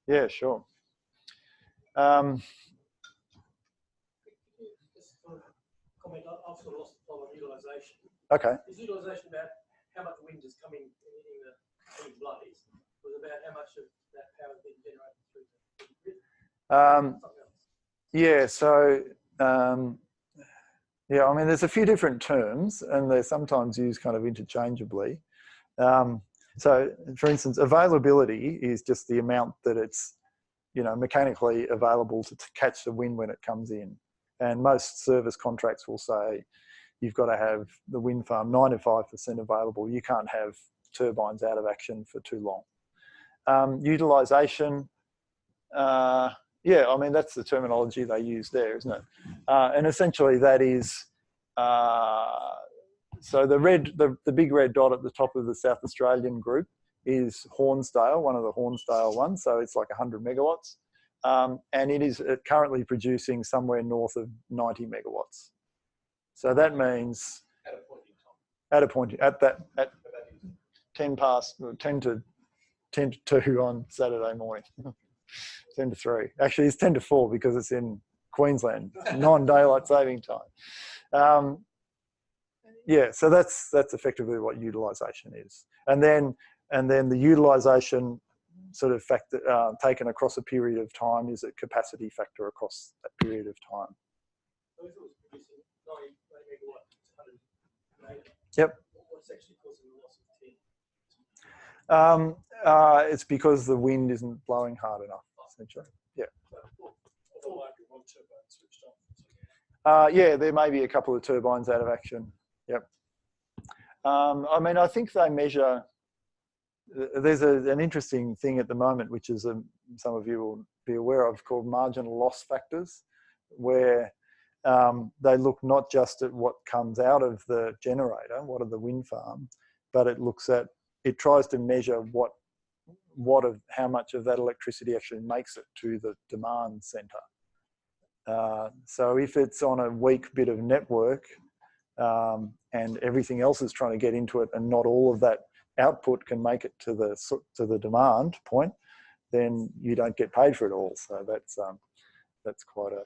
yeah, sure. Just comment, I've sort of lost the plot on utilisation. Okay. Is utilisation about how much wind is coming and hitting the blades? Was about how much of that power is being generated through the grid? Yeah, so yeah, I mean, there's a few different terms, and they're sometimes used kind of interchangeably. So, for instance, availability is just the amount that it's, mechanically available to catch the wind when it comes in. And most service contracts will say you've got to have the wind farm 95% available. You can't have turbines out of action for too long. Utilisation, yeah, I mean, that's the terminology they use there, isn't it? And essentially that is, so the big red dot at the top of the South Australian group is Hornsdale, one of the Hornsdale ones. So it's like 100 megawatts. And it is currently producing somewhere north of 90 megawatts. So that means at 10 to 2 on Saturday morning, 10 to 3. Actually, it's 10 to 4 because it's in Queensland, non-daylight saving time. Yeah, so that's effectively what utilisation is, and then the utilisation sort of factor taken across a period of time is a capacity factor across that period of time. So if it was producing 90 megawatts, 180. Yep. What's actually causing the loss of 10? It's because the wind isn't blowing hard enough, essentially. Yeah. Yeah, there may be a couple of turbines out of action. Yep. I mean, I think they measure. There's an interesting thing at the moment, which is some of you will be aware of, called marginal loss factors, where they look not just at what comes out of the generator, what of the wind farm, but it tries to measure how much of that electricity actually makes it to the demand centre. So if it's on a weak bit of network, and everything else is trying to get into it, and not all of that output can make it to the demand point, then you don't get paid for it all. So that's quite a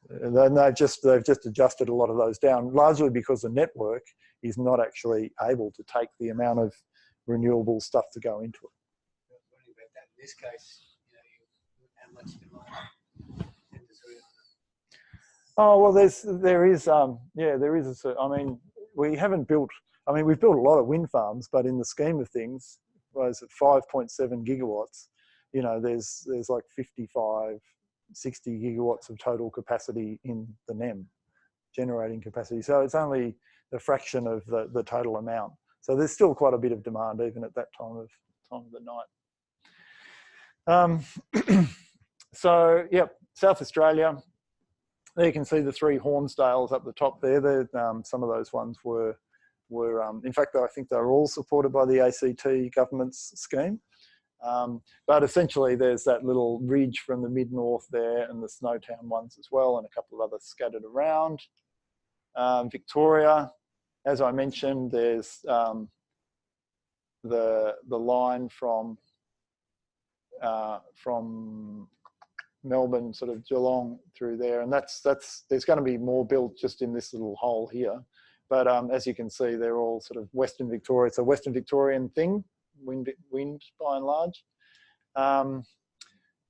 and they've just adjusted a lot of those down, largely because the network is not actually able to take the amount of renewable stuff to go into it. Wondering about that. In this case, how much demand centers around? Oh well, there is I mean, we haven't built. I mean, we've built a lot of wind farms, but in the scheme of things, was at 5.7 gigawatts. There's like 55, 60 gigawatts of total capacity in the NEM, generating capacity. So it's only a fraction of the total amount. So there's still quite a bit of demand even at that time of the night. So yep, South Australia. There you can see the 3 Hornsdales up the top there. Some of those ones were in fact, I think they were all supported by the ACT government's scheme. But essentially there's that little ridge from the mid-north there, and the Snowtown ones as well, and a couple of others scattered around. Victoria, as I mentioned, there's the line from Melbourne, sort of Geelong through there, and there's going to be more built just in this little hole here. But as you can see, they're all sort of Western Victoria. It's a Western Victorian thing, wind by and large.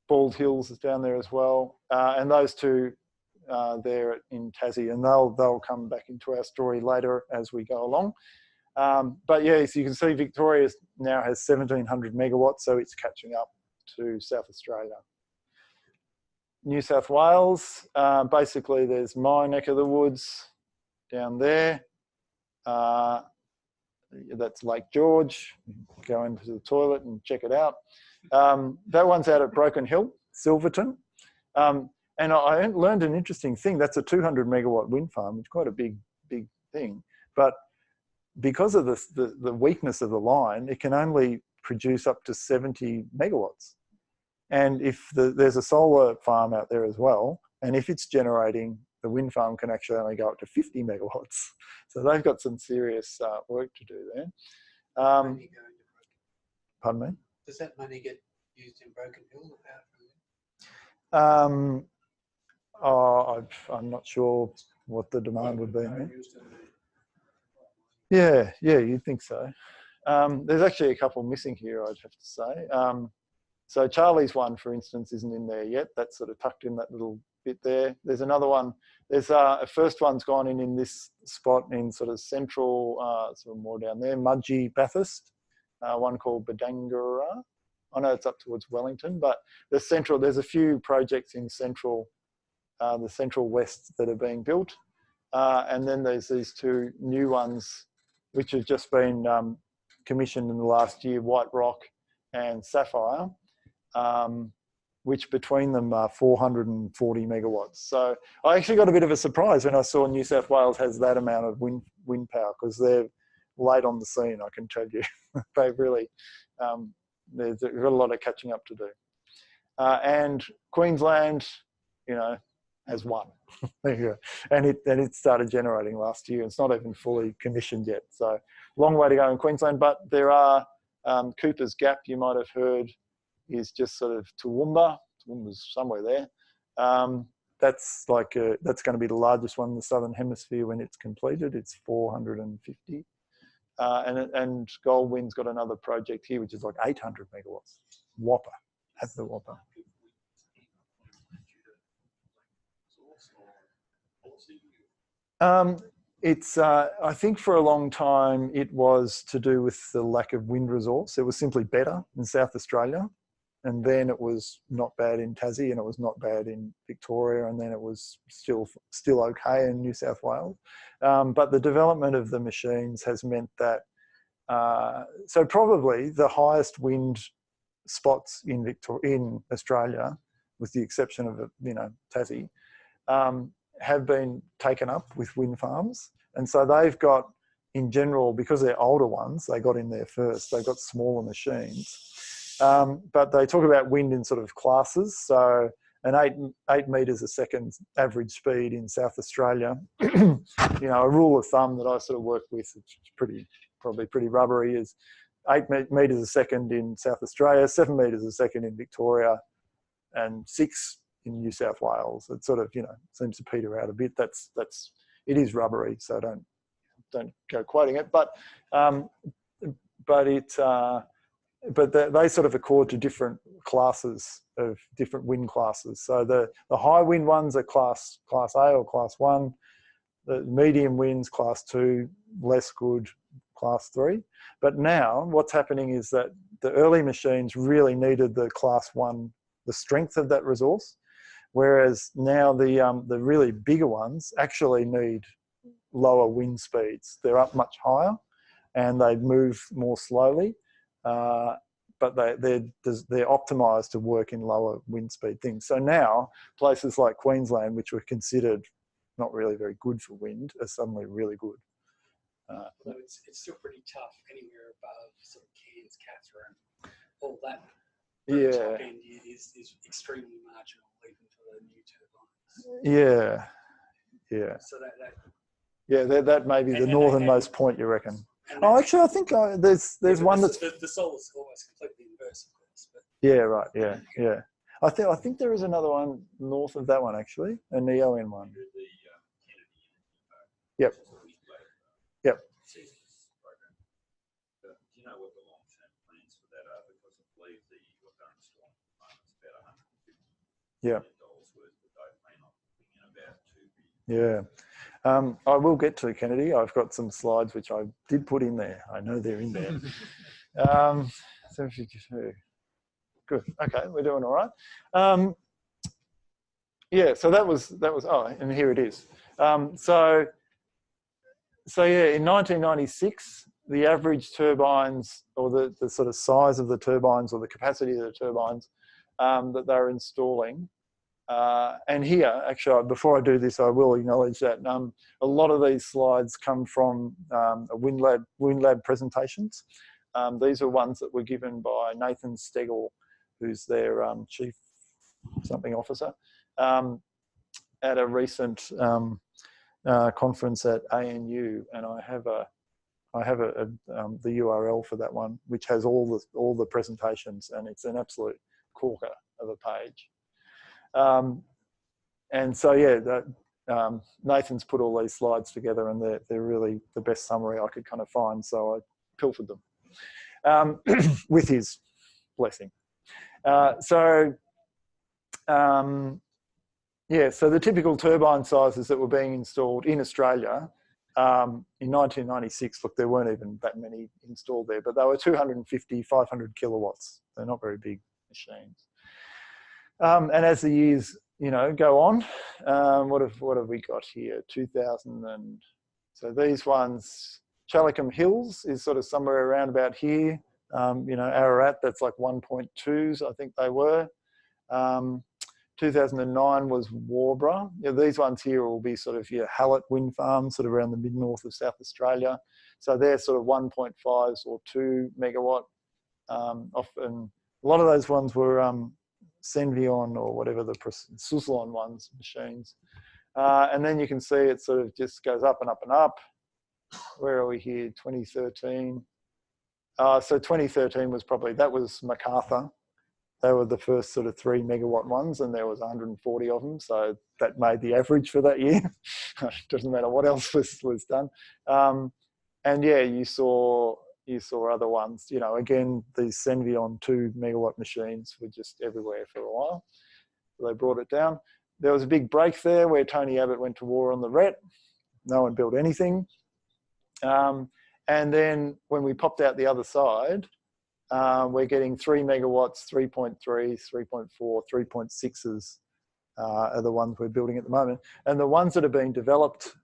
Bald Hills is down there as well, and those two there in Tassie, and they'll come back into our story later as we go along. But yeah, so you can see Victoria now has 1,700 megawatts, so it's catching up to South Australia. New South Wales, basically there's my neck of the woods down there. That's Lake George. Go into the toilet and check it out. That one's out at Broken Hill, Silverton. And I learned an interesting thing. That's a 200 megawatt wind farm. It's quite a big thing. But because of the weakness of the line, it can only produce up to 70 megawatts. And if there's a solar farm out there as well, and if it's generating, the wind farm can actually only go up to 50 megawatts. So they've got some serious work to do there. Pardon me? Does that money get used in Broken Hill? I'm not sure what the demand would be. Yeah, you'd think so. There's actually a couple missing here, I'd have to say. So Charlie's one, for instance, isn't in there yet. That's sort of tucked in that little bit there. There's another one. There's a first one's gone in this spot in sort of central, sort of more down there, Mudgee, Bathurst. One called Badangara. I know it's up towards Wellington, but there's a few projects in the central west that are being built. And then there's these 2 new ones, which have just been commissioned in the last year, White Rock and Sapphire, which between them are 440 megawatts. So I actually got a bit of a surprise when I saw New South Wales has that amount of wind power, because they're late on the scene, I can tell you. They've really, they've got a lot of catching up to do. And Queensland, has one. There you go. And it started generating last year. It's not even fully commissioned yet. So long way to go in Queensland, but there are Cooper's Gap, you might have heard, is just sort of Toowoomba. Toowoomba's somewhere there. That's going to be the largest one in the Southern Hemisphere when it's completed. It's 450. And Goldwind's got another project here, which is like 800 megawatts. Whopper, at the Whopper. I think for a long time it was to do with the lack of wind resource. It was simply better in South Australia, and then it was not bad in Tassie, and it was not bad in Victoria, and then it was still okay in New South Wales. But the development of the machines has meant that so probably the highest wind spots in Australia, with the exception of Tassie, have been taken up with wind farms. And so they've got, in general, because they're older ones, they got in there first. They've got smaller machines. But they talk about wind in sort of classes. So an 8 metres a second average speed in South Australia. You know, a rule of thumb that I sort of work with, which is probably pretty rubbery, is 8 metres a second in South Australia, 7 metres a second in Victoria, and 6 in New South Wales. It sort of, you know, seems to peter out a bit. It is rubbery, so don't go quoting it, but they sort of accord to different classes of different wind classes. So the high wind ones are class A or class 1. The medium winds, class 2, less good, class 3. But now what's happening is that the early machines really needed the class 1, the strength of that resource, whereas now the really bigger ones actually need lower wind speeds. They're up much higher and they move more slowly, but they're optimised to work in lower wind speed things. So now places like Queensland, which were considered not really very good for wind, are suddenly really good. Although it's still pretty tough anywhere above sort of Cairns, Catherine, all that. The top end is extremely marginal even for the new turbines. Yeah. So that that may be the northernmost point, you reckon? Oh, actually, I think there's one that's the solar's almost completely inverse, of course. But yeah, right, yeah. I think there is another one north of that one actually, a NEON one. Yep. Do you know what the long-term plans for that are? Because I believe what they're installing at the moment is about $150 million worth, but they plan on putting in about $2 billion. Yeah. I will get to Kennedy. I've got some slides which I did put in there. I know they're in there. 752. Good. Okay, we're doing all right. Yeah. So that was. Oh, and here it is. So yeah, in 1996, the average turbines, or the sort of size of the turbines, or the capacity of the turbines that they were installing. And here, actually, before I do this, I will acknowledge that a lot of these slides come from Windlab presentations. These are ones that were given by Nathan Stegel, who's their chief something officer, at a recent conference at ANU, and I have the URL for that one, which has all the presentations, and it's an absolute corker of a page. And so yeah, Nathan's put all these slides together, and they're really the best summary I could kind of find. So I pilfered them with his blessing. Yeah, so the typical turbine sizes that were being installed in Australia in 1996, look, there weren't even that many installed there, but they were 250, 500 kilowatts. They're not very big machines. And as the years, go on, what have we got here? 2000 and so these ones, Chalicum Hills is sort of somewhere around about here. Ararat, that's like 1.2s, I think they were. 2009 was Warbra. These ones here will be sort of your Hallett wind farms, sort of around the mid-north of South Australia. So they're sort of 1.5s or 2 megawatt. Often, a lot of those ones were Senvion or whatever the Suzlon ones, machines. And then you can see it sort of just goes up and up and up. Where are we here? 2013. So 2013 was that was MacArthur. They were the first sort of 3 megawatt ones, and there was 140 of them. So that made the average for that year. Doesn't matter what else was done. And yeah, you saw other ones. Again, these Senvion 2 megawatt machines were just everywhere for a while. So they brought it down. There was a big break there where Tony Abbott went to war on the RET. No one built anything. And then when we popped out the other side, we're getting 3 megawatts, 3.3, 3.4, 3.6s are the ones we're building at the moment. And the ones that are being developed,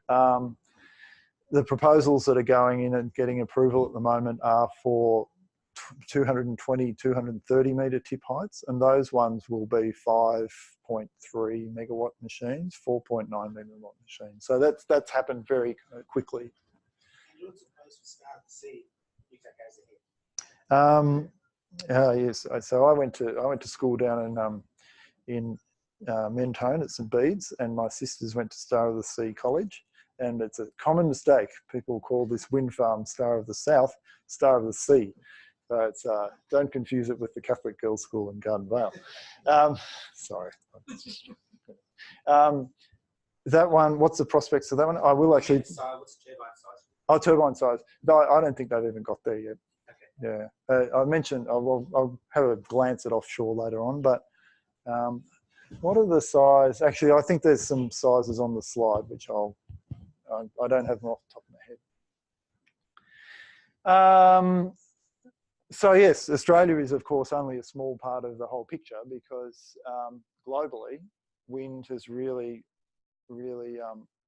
the proposals that are going in and getting approval at the moment are for 220, 230 metre tip heights. And those ones will be 5.3 megawatt machines, 4.9 megawatt machines. So that's happened very quickly. You're supposed to start to see if that goes ahead. Yes. So I went to school down in Mentone at St Bede's, and my sisters went to Star of the Sea College. And it's a common mistake. People call this wind farm Star of the South, Star of the Sea. So it's, don't confuse it with the Catholic Girls' School in Garden Vale. Sorry. That one, what's the prospects of that one? I will actually. So what's the turbine size? Oh, turbine size. No, I don't think they've even got there yet. Okay. Yeah. I mentioned, I'll have a glance at offshore later on, but what are the size? Actually, I think there's some sizes on the slide, which I don't have them off the top of my head. So yes, Australia is of course only a small part of the whole picture because globally, wind has really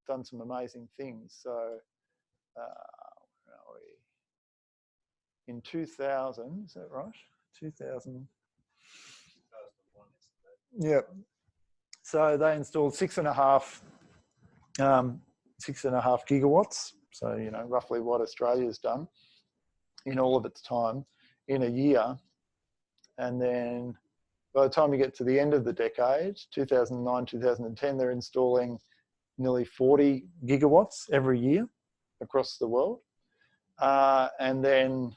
done some amazing things. So where are we? In 2000, is that right? 2000. Yeah. So they installed 6.5 gigawatts. So, you know, roughly what Australia's done in all of its time in a year. And then by the time you get to the end of the decade, 2009, 2010, they're installing nearly 40 gigawatts every year across the world. And then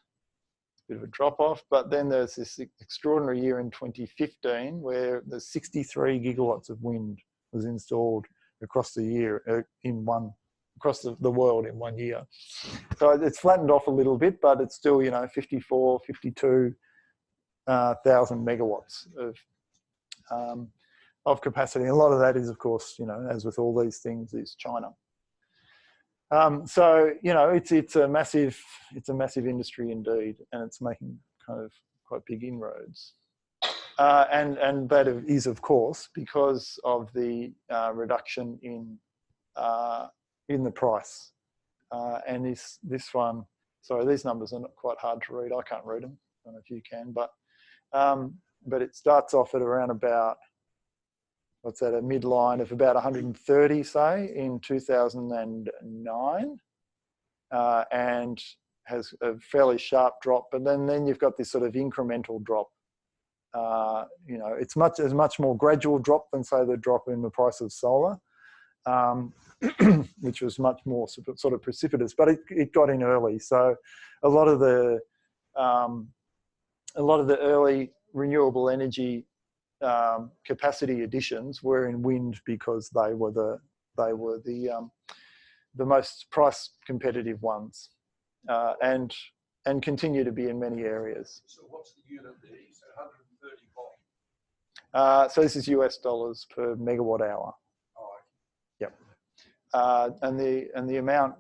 a bit of a drop off, but then there's this extraordinary year in 2015 where the 63 gigawatts of wind was installed across the year across the world in 1 year. So it's flattened off a little bit, but it's still, you know, 52,000 megawatts of capacity. And a lot of that is, of course, you know, as with all these things, is China. So, you know, it's a massive industry indeed, and it's making kind of quite big inroads. And that is, of course, because of the reduction in the price. And this one, sorry, these numbers are not quite hard to read. I can't read them. I don't know if you can, but it starts off at around about, what's that, a midline of about 130, say, in 2009, and has a fairly sharp drop. But then you've got this sort of incremental drop. You know, it's a much more gradual drop than, say, the drop in the price of solar, which was much more sort of precipitous. But it got in early, so a lot of the early renewable energy capacity additions were in wind because they were the most price competitive ones, and continue to be in many areas. So what's the unit there? So 130 volt. So this is US dollars per megawatt hour. Oh, yep. And the amount,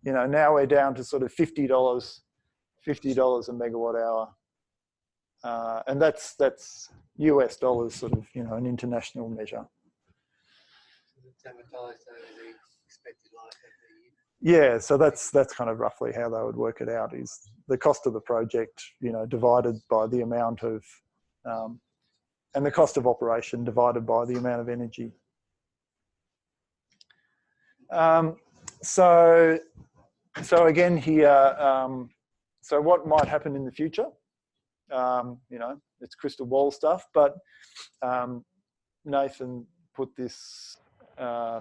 you know, now we're down to sort of $50 a megawatt hour. And that's US dollars, sort of, you know, an international measure. It's amortized over the expected life of the year. Yeah, so that's kind of roughly how they would work it out, is the cost of the project, you know, divided by the amount of, and the cost of operation divided by the amount of energy. So again here, so what might happen in the future? You know, it's crystal ball stuff, but Nathan put this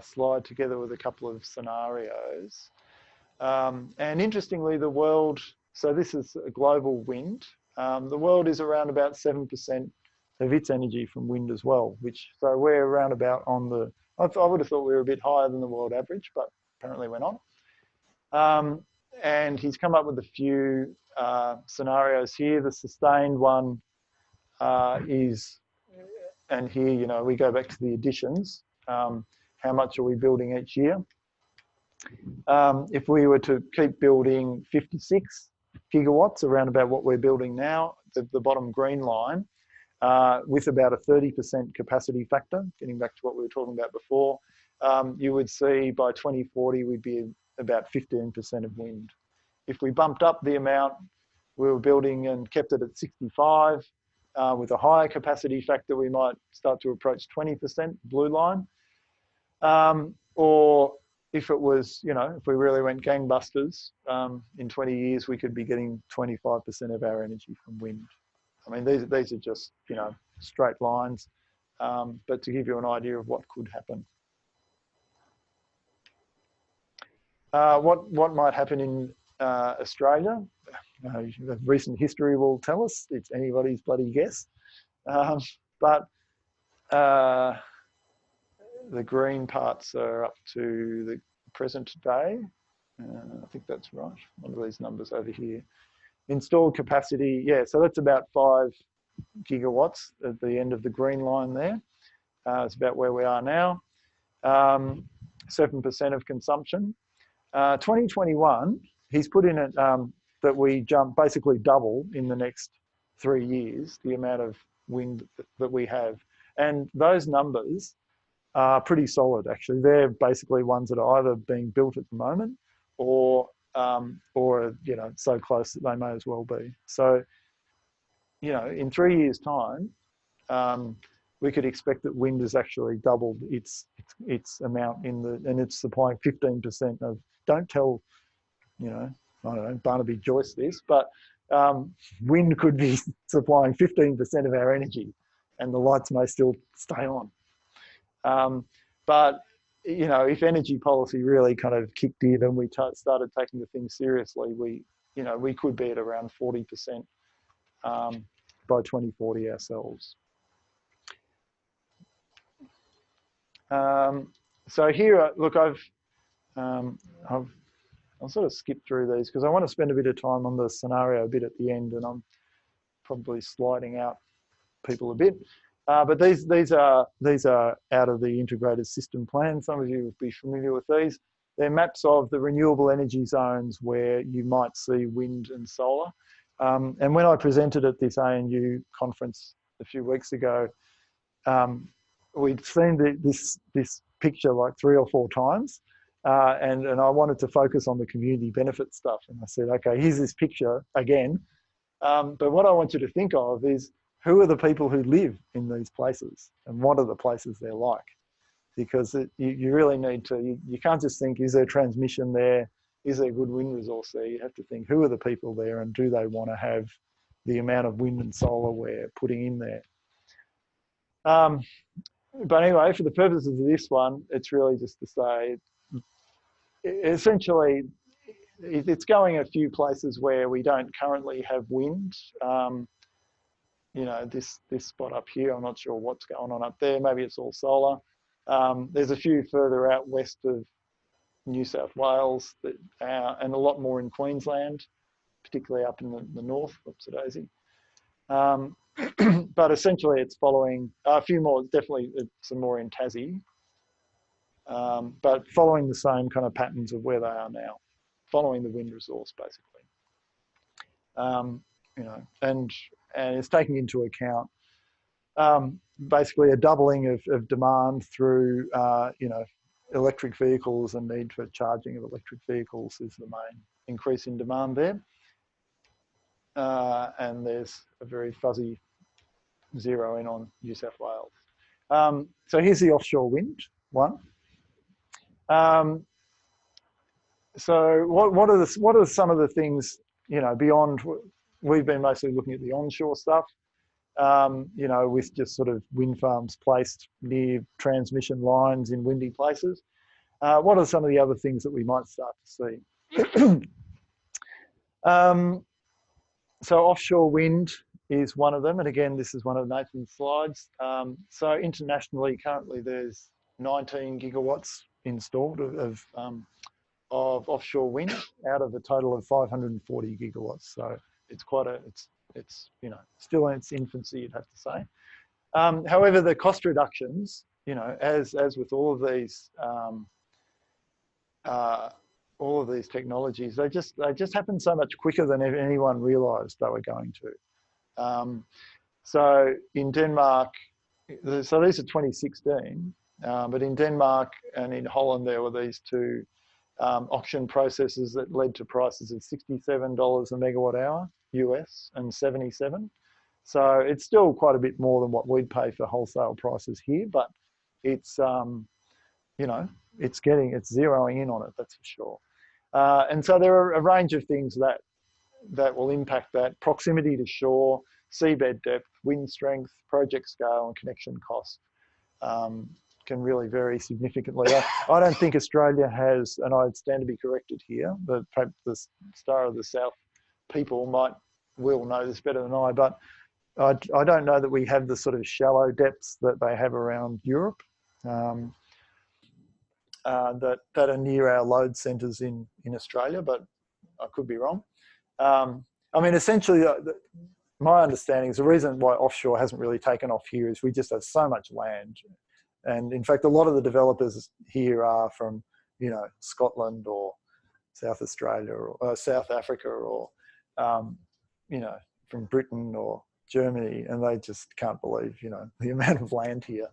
slide together with a couple of scenarios. And interestingly, the world, so this is a global wind. The world is around about 7% of its energy from wind as well, so we're around about on the, I would have thought we were a bit higher than the world average, but apparently we're not. And he's come up with a few scenarios here. The sustained one is, and here, you know, we go back to the additions. How much are we building each year? If we were to keep building 56 gigawatts, around about what we're building now, the bottom green line, with about a 30% capacity factor, getting back to what we were talking about before, you would see by 2040 we'd be about 15% of wind. If we bumped up the amount we were building and kept it at 65, with a higher capacity factor, we might start to approach 20%, blue line. Or if it was, you know, if we really went gangbusters, in 20 years, we could be getting 25% of our energy from wind. I mean, these are just, you know, straight lines. but to give you an idea of what could happen. What might happen in Australia? The recent history will tell us. It's anybody's bloody guess. But the green parts are up to the present day. I think that's right. One of these numbers over here. Installed capacity, yeah, so that's about 5 gigawatts at the end of the green line there. It's about where we are now. 7% of consumption. 2021, he's put in it that we jump basically double in the next 3 years, the amount of wind that we have. And those numbers are pretty solid, actually. They're basically ones that are either being built at the moment or you know, so close that they may as well be. So, you know, in 3 years' time, we could expect that wind has actually doubled its amount and it's supplying 15% of. Don't tell, you know, I don't know, Barnaby Joyce this, but wind could be supplying 15% of our energy, and the lights may still stay on. But you know, if energy policy really kind of kicked in and we started taking the thing seriously, we could be at around 40% by 2040 ourselves. So here, look, I'll sort of skip through these because I want to spend a bit of time on the scenario a bit at the end, and I'm probably sliding out people a bit. But these are out of the integrated system plan. Some of you will be familiar with these. They're maps of the renewable energy zones where you might see wind and solar. And when I presented at this ANU conference a few weeks ago, we'd seen this picture like 3 or 4 times. And I wanted to focus on the community benefit stuff. And I said, okay, here's this picture again. But what I want you to think of is, who are the people who live in these places and what are the places they're like? Because you really need to, you can't just think, is there transmission there? Is there good wind resource there? You have to think, who are the people there and do they want to have the amount of wind and solar we're putting in there? But anyway, for the purposes of this one, it's really just to say, essentially, it's going a few places where we don't currently have wind. You know, this spot up here, I'm not sure what's going on up there. Maybe it's all solar. There's a few further out west of New South Wales and a lot more in Queensland, particularly up in the north. Whoops, a daisy. But essentially it's following a few more, definitely some more in Tassie, but following the same kind of patterns of where they are now, following the wind resource basically. You know, and it's taking into account basically a doubling of demand through, you know, electric vehicles and need for charging of electric vehicles is the main increase in demand there. And there's a very fuzzy zero in on New South Wales. So here's the offshore wind one. So what are some of the things, you know, beyond, we've been mostly looking at the onshore stuff, you know, with just sort of wind farms placed near transmission lines in windy places. What are some of the other things that we might start to see? So offshore wind is one of them. And again, this is one of Nathan's slides. So internationally, currently there's 19 gigawatts installed of offshore wind out of a total of 540 gigawatts. So it's quite it's you know, still in its infancy, you'd have to say. However, the cost reductions, you know, as with all of these technologies, they just happen so much quicker than anyone realised they were going to. So in Denmark, so these are 2016, but in Denmark and in Holland there were these 2 auction processes that led to prices of $67 a megawatt hour US and 77. So it's still quite a bit more than what we'd pay for wholesale prices here, but it's you know, it's zeroing in on it, that's for sure. And so there are a range of things that will impact that: proximity to shore, seabed depth, wind strength, project scale, and connection cost. can really vary significantly. I don't think Australia has, and I stand to be corrected here, but perhaps the Star of the South people will know this better than I, but I don't know that we have the sort of shallow depths that they have around Europe that are near our load centres in Australia, but I could be wrong. I mean, essentially, my understanding is the reason why offshore hasn't really taken off here is we just have so much land. And in fact, a lot of the developers here are from, you know, Scotland or South Australia or South Africa or, you know, from Britain or Germany, and they just can't believe, you know, the amount of land here.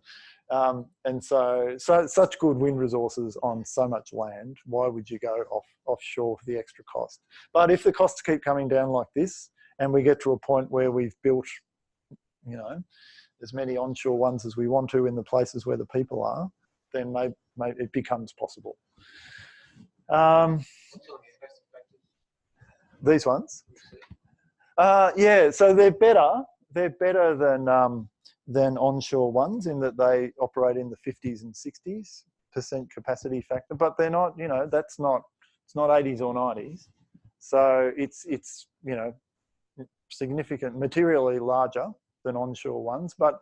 And so such good wind resources on so much land, why would you go offshore for the extra cost? But if the costs keep coming down like this, and we get to a point where we've built, you know, as many onshore ones as we want to in the places where the people are, then maybe it becomes possible. These ones? Yeah, so they're better. They're better than onshore ones in that they operate in the 50s and 60s% capacity factor, but they're not, you know, it's not 80s or 90s. So it's you know, significant, materially larger than onshore ones. But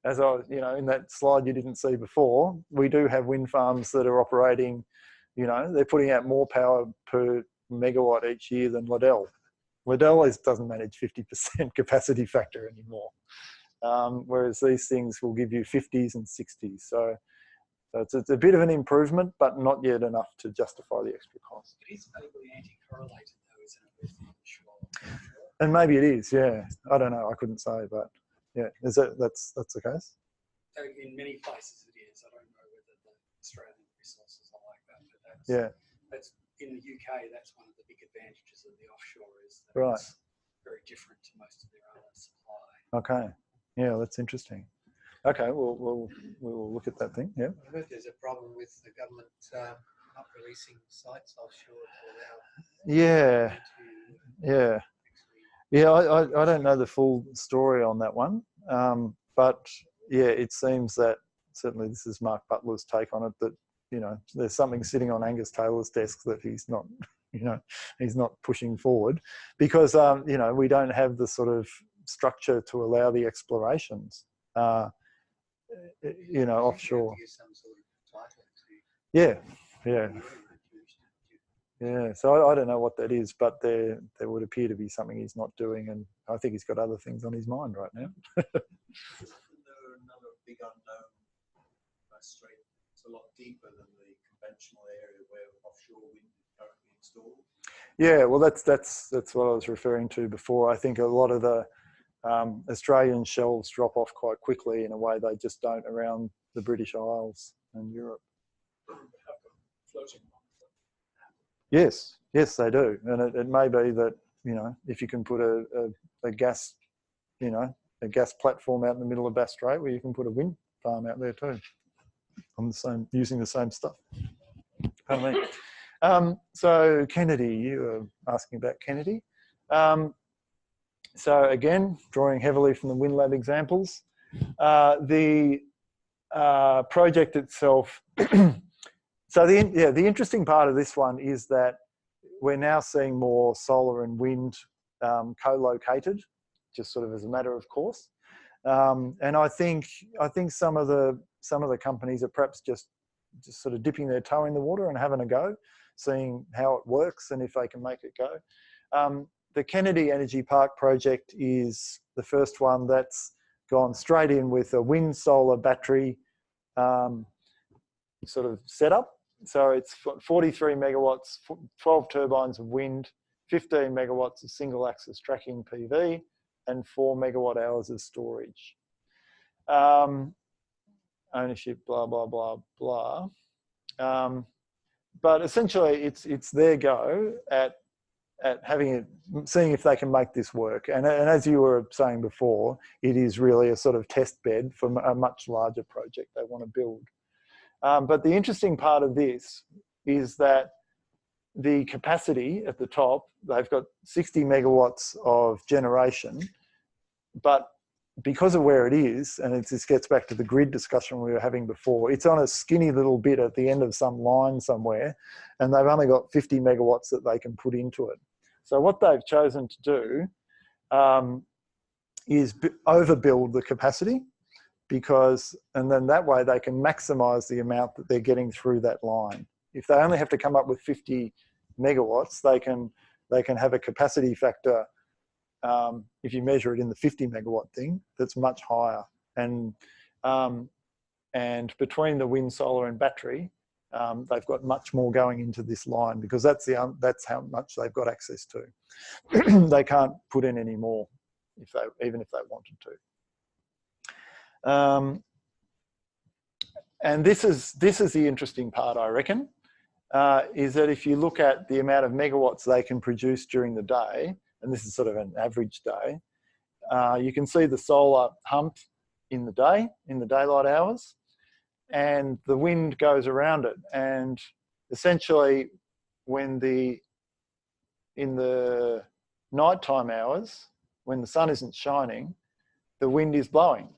as you know, in that slide you didn't see before, we do have wind farms that are operating, you know, they're putting out more power per megawatt each year than Liddell. Liddell doesn't manage 50% capacity factor anymore. Whereas these things will give you 50s and 60s. So it's a bit of an improvement, but not yet enough to justify the extra cost. It is vaguely anti-correlated though, isn't it, with offshore? And maybe it is, yeah. I don't know, I couldn't say, but yeah, that's the case? So in many places it is. I don't know whether the Australian resources are like that, but that's in the UK, that's one of the big advantages of the offshore is that it's very different to most of their other supply. Okay. Yeah, that's interesting. Okay, we'll look at that thing. Yeah. I heard there's a problem with the government not releasing sites offshore to allow. Yeah. I don't know the full story on that one, but yeah, it seems that certainly this is Mark Butler's take on it. That, you know, there's something sitting on Angus Taylor's desk that he's not, you know, he's not pushing forward because you know, we don't have the sort of structure to allow the explorations. You know, offshore. Yeah. So I don't know what that is, but there would appear to be something he's not doing, and I think he's got other things on his mind right now. Isn't there another big unknown strait? It's a lot deeper than the conventional area where offshore wind is currently installed. Yeah, well, that's what I was referring to before. I think a lot of the Australian shelves drop off quite quickly in a way they just don't around the British Isles and Europe. Yes, they do. And it may be that, you know, if you can put a gas, you know, a gas platform out in the middle of Bass Strait, where you can put a wind farm out there too, on the same, using the same stuff. Pardon me. So Kennedy, you were asking about Kennedy. So again, drawing heavily from the Windlab examples, the project itself. So the interesting part of this one is that we're now seeing more solar and wind co-located, just sort of as a matter of course. And I think some of the companies are perhaps just sort of dipping their toe in the water and having a go, seeing how it works and if they can make it go. The Kennedy Energy Park project is the first one that's gone straight in with a wind solar battery sort of setup. So it's 43 megawatts, 12 turbines of wind, 15 megawatts of single axis tracking PV, and 4 megawatt hours of storage. Ownership, blah, blah, blah, blah. But essentially it's their go at having it, seeing if they can make this work. And as you were saying before, it is really a sort of test bed for a much larger project they want to build. But the interesting part of this is that the capacity at the top, they've got 60 megawatts of generation, but because of where it is, and this gets back to the grid discussion we were having before, it's on a skinny little bit at the end of some line somewhere, and they've only got 50 megawatts that they can put into it. So what they've chosen to do is overbuild the capacity, and then that way they can maximize the amount that they're getting through that line. If they only have to come up with 50 megawatts, they can have a capacity factor, if you measure it in the 50 megawatt thing, that's much higher. And between the wind, solar and battery, they've got much more going into this line, because that's how much they've got access to. They can't put in any more even if they wanted to. And this is the interesting part, I reckon, is that if you look at the amount of megawatts they can produce during the day, and this is sort of an average day, you can see the solar hump in the day, in the daylight hours, and the wind goes around it. And essentially, in the nighttime hours, when the sun isn't shining, the wind is blowing,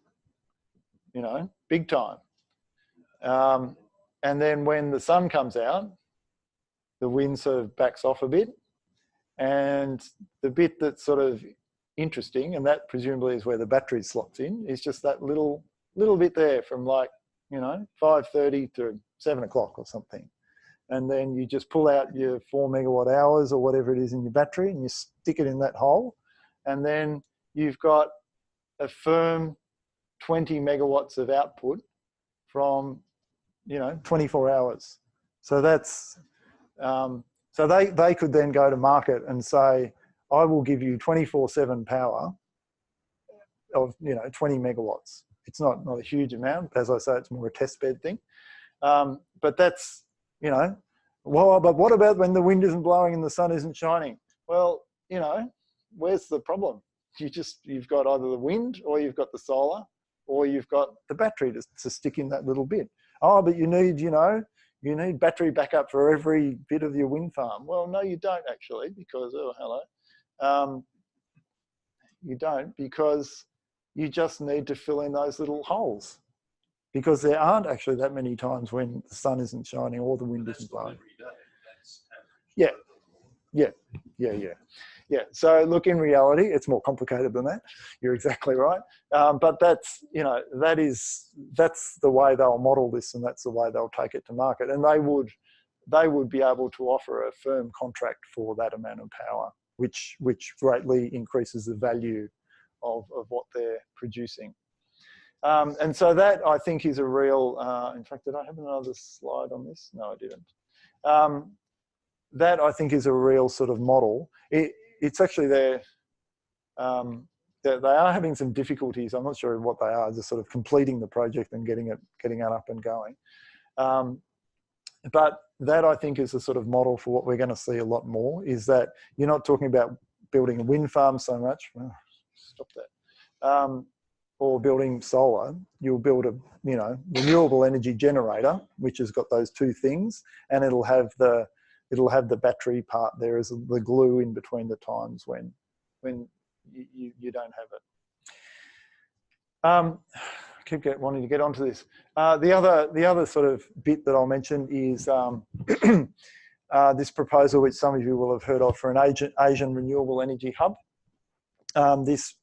you know, big time. And then when the sun comes out, the wind sort of backs off a bit. And the bit that's sort of interesting, and that presumably is where the battery slots in, is just that little bit there from, like, you know, 5:30 to 7 o'clock or something. And then you just pull out your 4 megawatt hours or whatever it is in your battery, and you stick it in that hole. And then you've got a firm 20 megawatts of output from, you know, 24 hours. So that's, so they could then go to market and say, I will give you 24/7 power of, you know, 20 megawatts. It's not a huge amount. As I say, it's more a test bed thing. But that's, you know, well, but what about when the wind isn't blowing and the sun isn't shining? Well, you know, where's the problem? You've got either the wind, or you've got the solar, or you've got the battery to stick in that little bit. Oh, but you need, you know, you need battery backup for every bit of your wind farm. Well, no, you don't actually, because, oh, hello. You don't, because you just need to fill in those little holes, because there aren't actually that many times when the sun isn't shining or the wind isn't blowing. Yeah. So look, in reality, it's more complicated than that. You're exactly right. But that's, you know, that's the way they'll model this, and that's the way they'll take it to market. And they would be able to offer a firm contract for that amount of power, which greatly increases the value of what they're producing. And so that, I think, is a real, in fact, did I have another slide on this? No, I didn't. That, I think, is a real sort of model. It's actually they are having some difficulties. I'm not sure what they are, just sort of completing the project and getting it up and going. But that, I think, is a sort of model for what we're going to see a lot more, is that you're not talking about building a wind farm so much. Oh, stop that. Or building solar. You'll build a, you know, renewable energy generator, which has got those two things, and it'll have the battery part there as the glue in between the times when you don't have it. I keep wanting to get onto this. The other sort of bit that I'll mention is this proposal, which some of you will have heard of, for an Asian renewable energy hub. This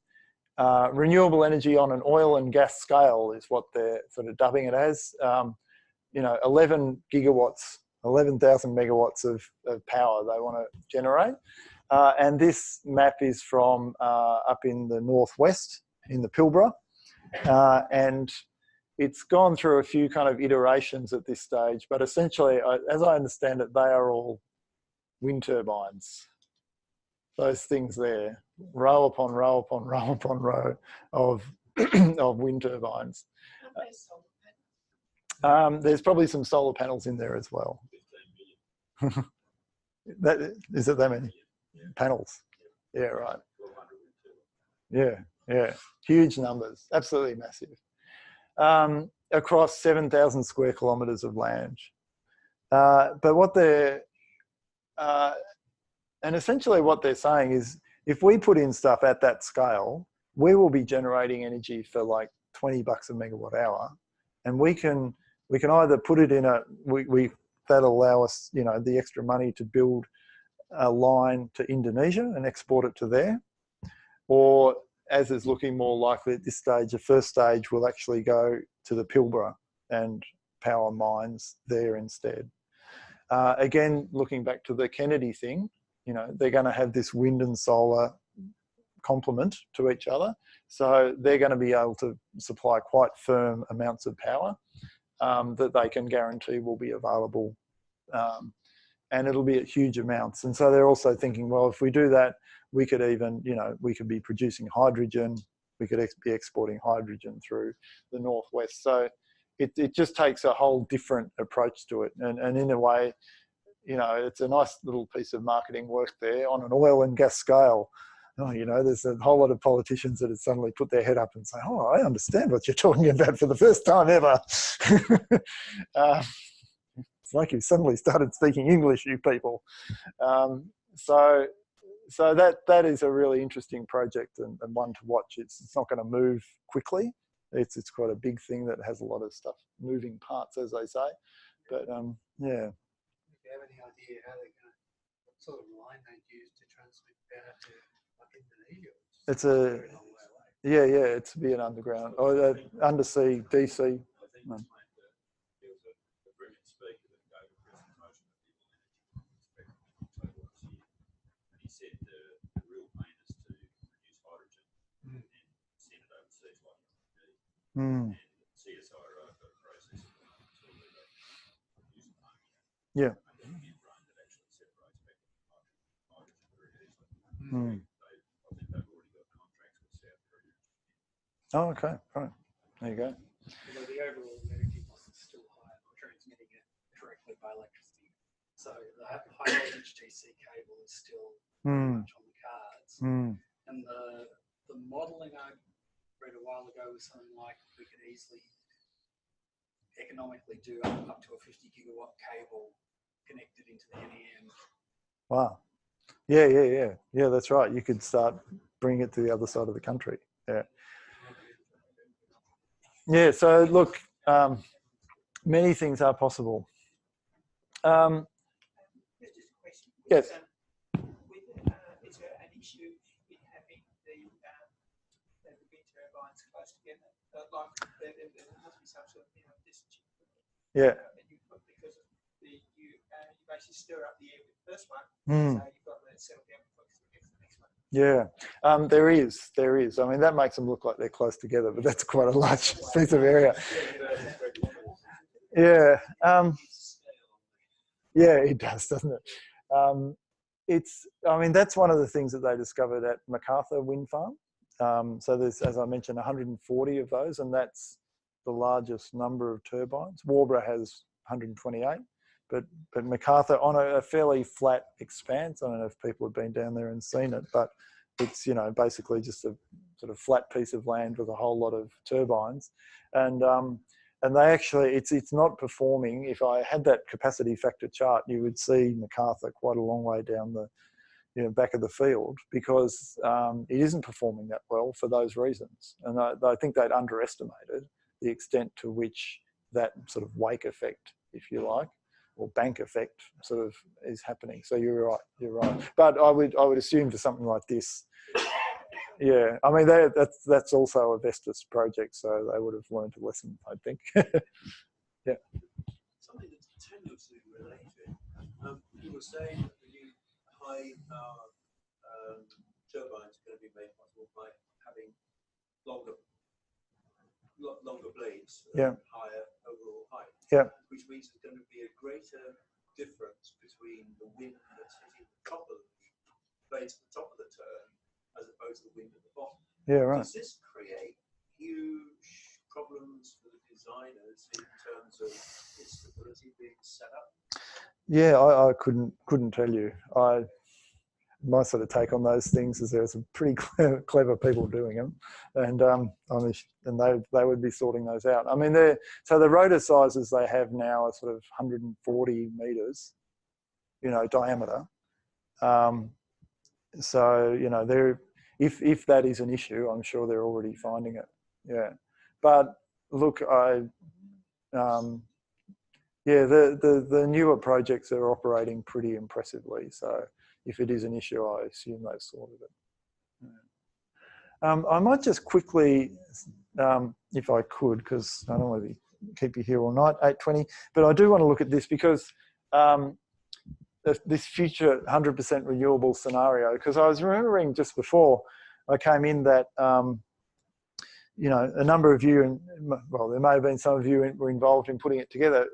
renewable energy on an oil and gas scale is what they're sort of dubbing it as. You know, 11 gigawatts, 11,000 megawatts of power they want to generate. And this map is from up in the northwest, in the Pilbara. And it's gone through a few kind of iterations at this stage, but essentially, as I understand it, they are all wind turbines. Those things there, row upon row upon row upon row of wind turbines. There's probably some solar panels in there as well. Is it that many panels? Yeah, right. Yeah, huge numbers, absolutely massive. Across 7,000 square kilometres of land. But what they're, and essentially what they're saying is, if we put in stuff at that scale, we will be generating energy for like $20 a megawatt hour, and we can either put it in that'll allow us, you know, the extra money to build a line to Indonesia and export it to there, or as is looking more likely at this stage, the first stage will actually go to the Pilbara and power mines there instead. Again, looking back to the Kennedy thing, you know, they're going to have this wind and solar complement to each other. So they're going to be able to supply quite firm amounts of power that they can guarantee will be available. And it'll be at huge amounts. And so they're also thinking, well, if we do that, we could even, you know, we could be producing hydrogen. We could be exporting hydrogen through the Northwest. So it just takes a whole different approach to it. And in a way, you know, it's a nice little piece of marketing work there on an oil and gas scale. Oh, you know, there's a whole lot of politicians that have suddenly put their head up and say, oh, I understand what you're talking about for the first time ever. It's like you suddenly started speaking English, you people. So that is a really interesting project and one to watch. It's not going to move quickly. It's quite a big thing that has a lot of stuff, moving parts, as they say. But yeah. Do you have any idea how they're going to, what sort of line they'd use to transmit power to like Indonesia? It's a yeah. It's be an underground or undersea DC. I think there was a brilliant speaker that gave a presentation at the All Energy Conference and he said the real plan is to produce hydrogen and send it overseas like you Mm. and CSIRO got a process until they produce ammonia. Yeah. And then membrane that actually separates back into hydrogen very easily. Mm. I think they've already got contracts with South Korea. Oh, okay. Right. There you go. Although the overall energy cost is still higher for transmitting it directly by electricity. So the high voltage DC cable is still very much on the cards. Mm. And the modelling I read a while ago was something like we could easily economically do up to a 50 gigawatt cable connected into the NEM. Wow. Yeah, that's right. You could start bringing it to the other side of the country. Yeah. Yeah, so look, many things are possible. Just a question. Yes. Is there an issue in having the wind turbines close together? Like there must be some sort of distance. Yeah. Because you basically stir up the air with the first one, Mm. so you've got to let it settle down before you get to the next one. Yeah, there is. I mean, that makes them look like they're close together, but that's quite a large piece of area. Yeah, yeah, it does, doesn't it? I mean, that's one of the things that they discovered at MacArthur Wind Farm. So there's, as I mentioned, 140 of those, and that's the largest number of turbines. Warborough has 128. But MacArthur, on a fairly flat expanse, I don't know if people have been down there and seen it, but it's, you know, basically just a sort of flat piece of land with a whole lot of turbines. And they actually, it's not performing. If I had that capacity factor chart, you would see MacArthur quite a long way down the back of the field, because it isn't performing that well for those reasons. And I think they'd underestimated the extent to which that sort of wake effect, if you like, or bank effect sort of is happening. So you're right. But I would assume for something like this, yeah, I mean, that's also a Vestas project, so they would have learned a lesson, I think. Yeah. Something that's tenuously related. You were saying that the new high power turbines are going to be made possible by having longer blades, higher overall height. Yeah. Which means there's going to be a greater difference between the wind that's hitting the top of the blades at the top of the turn as opposed to the wind at the bottom. Yeah, right. Does this create huge problems for the designers in terms of its stability being set up? Yeah, I couldn't tell you. My sort of take on those things is there's some pretty clever people doing them, and they would be sorting those out. I mean, so the rotor sizes they have now are sort of 140 meters, diameter. So they're if that is an issue, I'm sure they're already finding it. Yeah, but look, yeah, the newer projects are operating pretty impressively. So if it is an issue, I assume they've sorted it. I might just quickly, if I could, because I don't want to keep you here all night, 8:20, but I do want to look at this because this future 100% renewable scenario, because I was remembering just before I came in that, you know, a number of you, and well, there may have been some of you were involved in putting it together,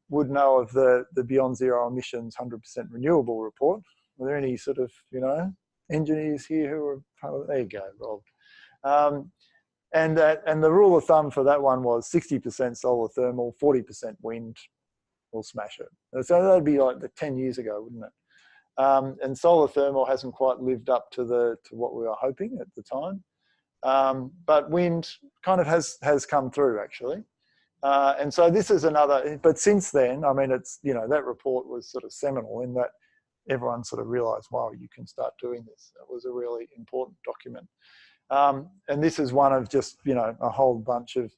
would know of the Beyond Zero Emissions 100% renewable report. Were there any sort of, you know, engineers here who were part of it? There you go, Rob. And the rule of thumb for that one was 60% solar thermal, 40% wind will smash it. So that'd be like 10 years ago, wouldn't it? And solar thermal hasn't quite lived up to what we were hoping at the time. But wind kind of has come through actually. And so this is another, but since then, I mean, it's, you know, that report was sort of seminal in that everyone sort of realized, wow, you can start doing this. It was a really important document. And this is one of just, you know, a whole bunch of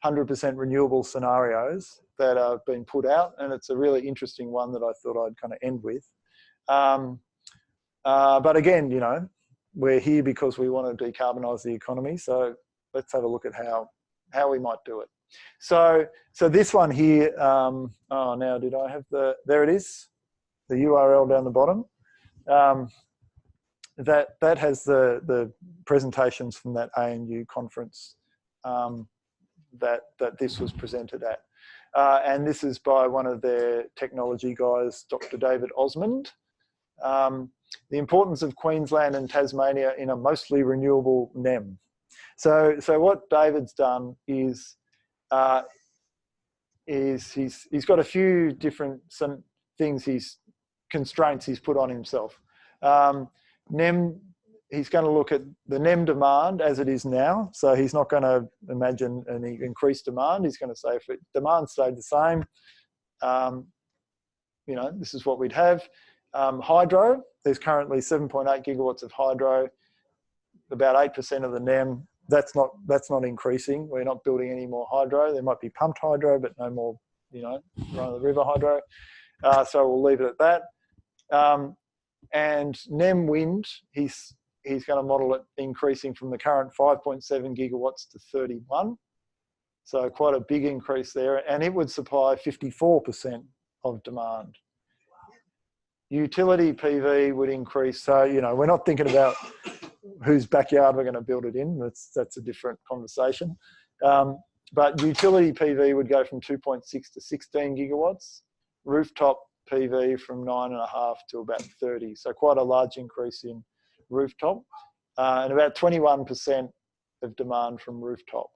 100% renewable scenarios that have been put out. And it's a really interesting one that I thought I'd kind of end with. But again, you know, we're here because we want to decarbonize the economy. So let's have a look at how we might do it. So this one here, oh, now did I have there it is, the URL down the bottom. That has the presentations from that ANU conference that this was presented at. And this is by one of their technology guys, Dr. David Osmond. The importance of Queensland and Tasmania in a mostly renewable NEM. So what David's done is he's got a few different constraints he's put on himself. NEM, he's going to look at the NEM demand as it is now. So he's not going to imagine any increased demand. He's going to say if demand stayed the same, you know, this is what we'd have. Hydro, there's currently 7.8 gigawatts of hydro, about 8% of the NEM. That's not increasing. We're not building any more hydro. There might be pumped hydro, but no more, you know, run-of-the-river hydro. So we'll leave it at that. And NEM wind, he's going to model it increasing from the current 5.7 gigawatts to 31. So quite a big increase there. And it would supply 54% of demand. Utility PV would increase. So, you know, we're not thinking about whose backyard we're going to build it in. That's a different conversation. But utility PV would go from 2.6 to 16 gigawatts. Rooftop PV from 9.5 to about 30. So quite a large increase in rooftop. And about 21% of demand from rooftop.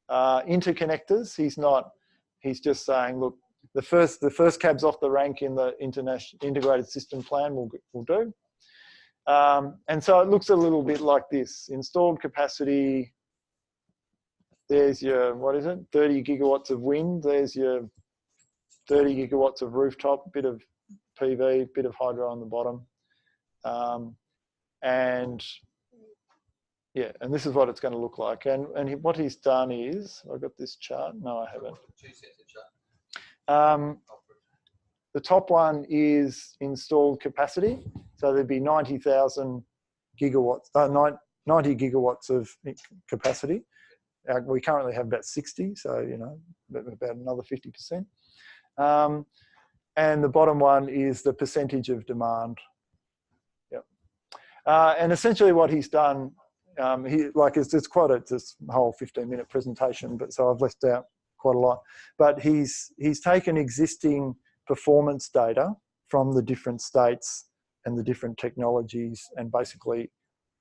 Interconnectors, he's just saying, look, the first cabs off the rank in the integrated system plan will do. And so it looks a little bit like this. Installed capacity, there's your, 30 gigawatts of wind, there's your 30 gigawatts of rooftop, bit of PV, bit of hydro on the bottom. And yeah, and this is what it's going to look like. And what he's done is, I've got this chart. No, I haven't. Two sets of charts. The top one is installed capacity. So there'd be 90,000 gigawatts, 90 gigawatts of capacity. We currently have about 60, so, you know, about another 50%. And the bottom one is the percentage of demand. Yep. And essentially what he's done, it's quite this whole 15-minute presentation, but so I've left out quite a lot. But he's taken existing performance data from the different states and the different technologies and basically,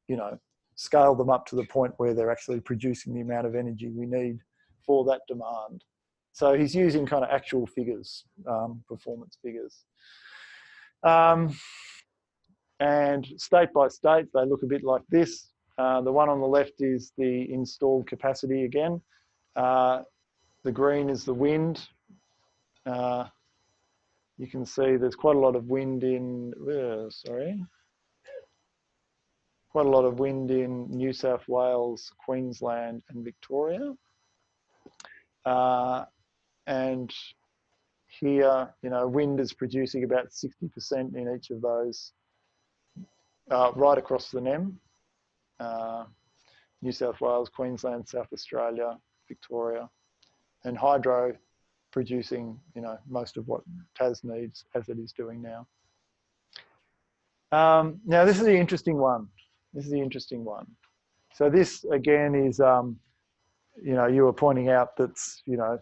you know, scale them up to the point where they're actually producing the amount of energy we need for that demand. So he's using kind of actual figures, performance figures. And state by state, they look a bit like this. The one on the left is the installed capacity again. The green is the wind. You can see there's quite a lot of wind in, quite a lot of wind in New South Wales, Queensland and Victoria. And here, you know, wind is producing about 60% in each of those, right across the NEM. New South Wales, Queensland, South Australia, Victoria, and hydro producing, you know, most of what Tas needs as it is doing now. Now this is the interesting one. This is the interesting one. So this again is, you know, you were pointing out that's, you know,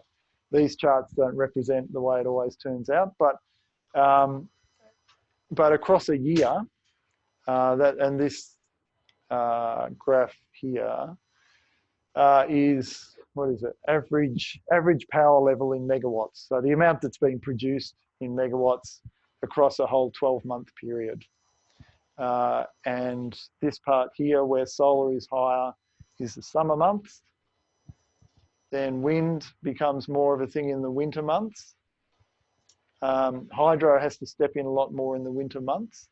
these charts don't represent the way it always turns out, but across a year, and this graph here is, what is it? Average power level in megawatts. So the amount that's being produced in megawatts across a whole 12-month period. And this part here where solar is higher is the summer months. Then wind becomes more of a thing in the winter months. Hydro has to step in a lot more in the winter months.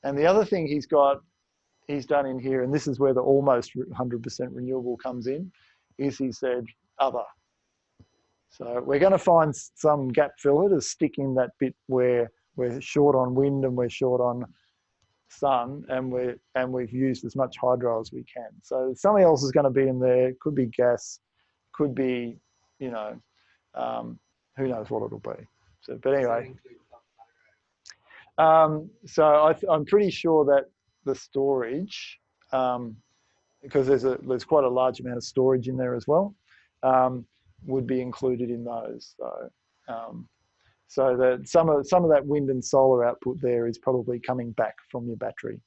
And the other thing he's done in here, and this is where the almost 100% renewable comes in, is he said other. So we're going to find some gap filler to stick in that bit where we're short on wind and we're short on sun, and we've used as much hydro as we can. So something else is going to be in there. Could be gas, could be, you know, who knows what it'll be. So, but anyway. So I'm pretty sure that the storage, because there's quite a large amount of storage in there as well, would be included in those. So that some of that wind and solar output there is probably coming back from your battery.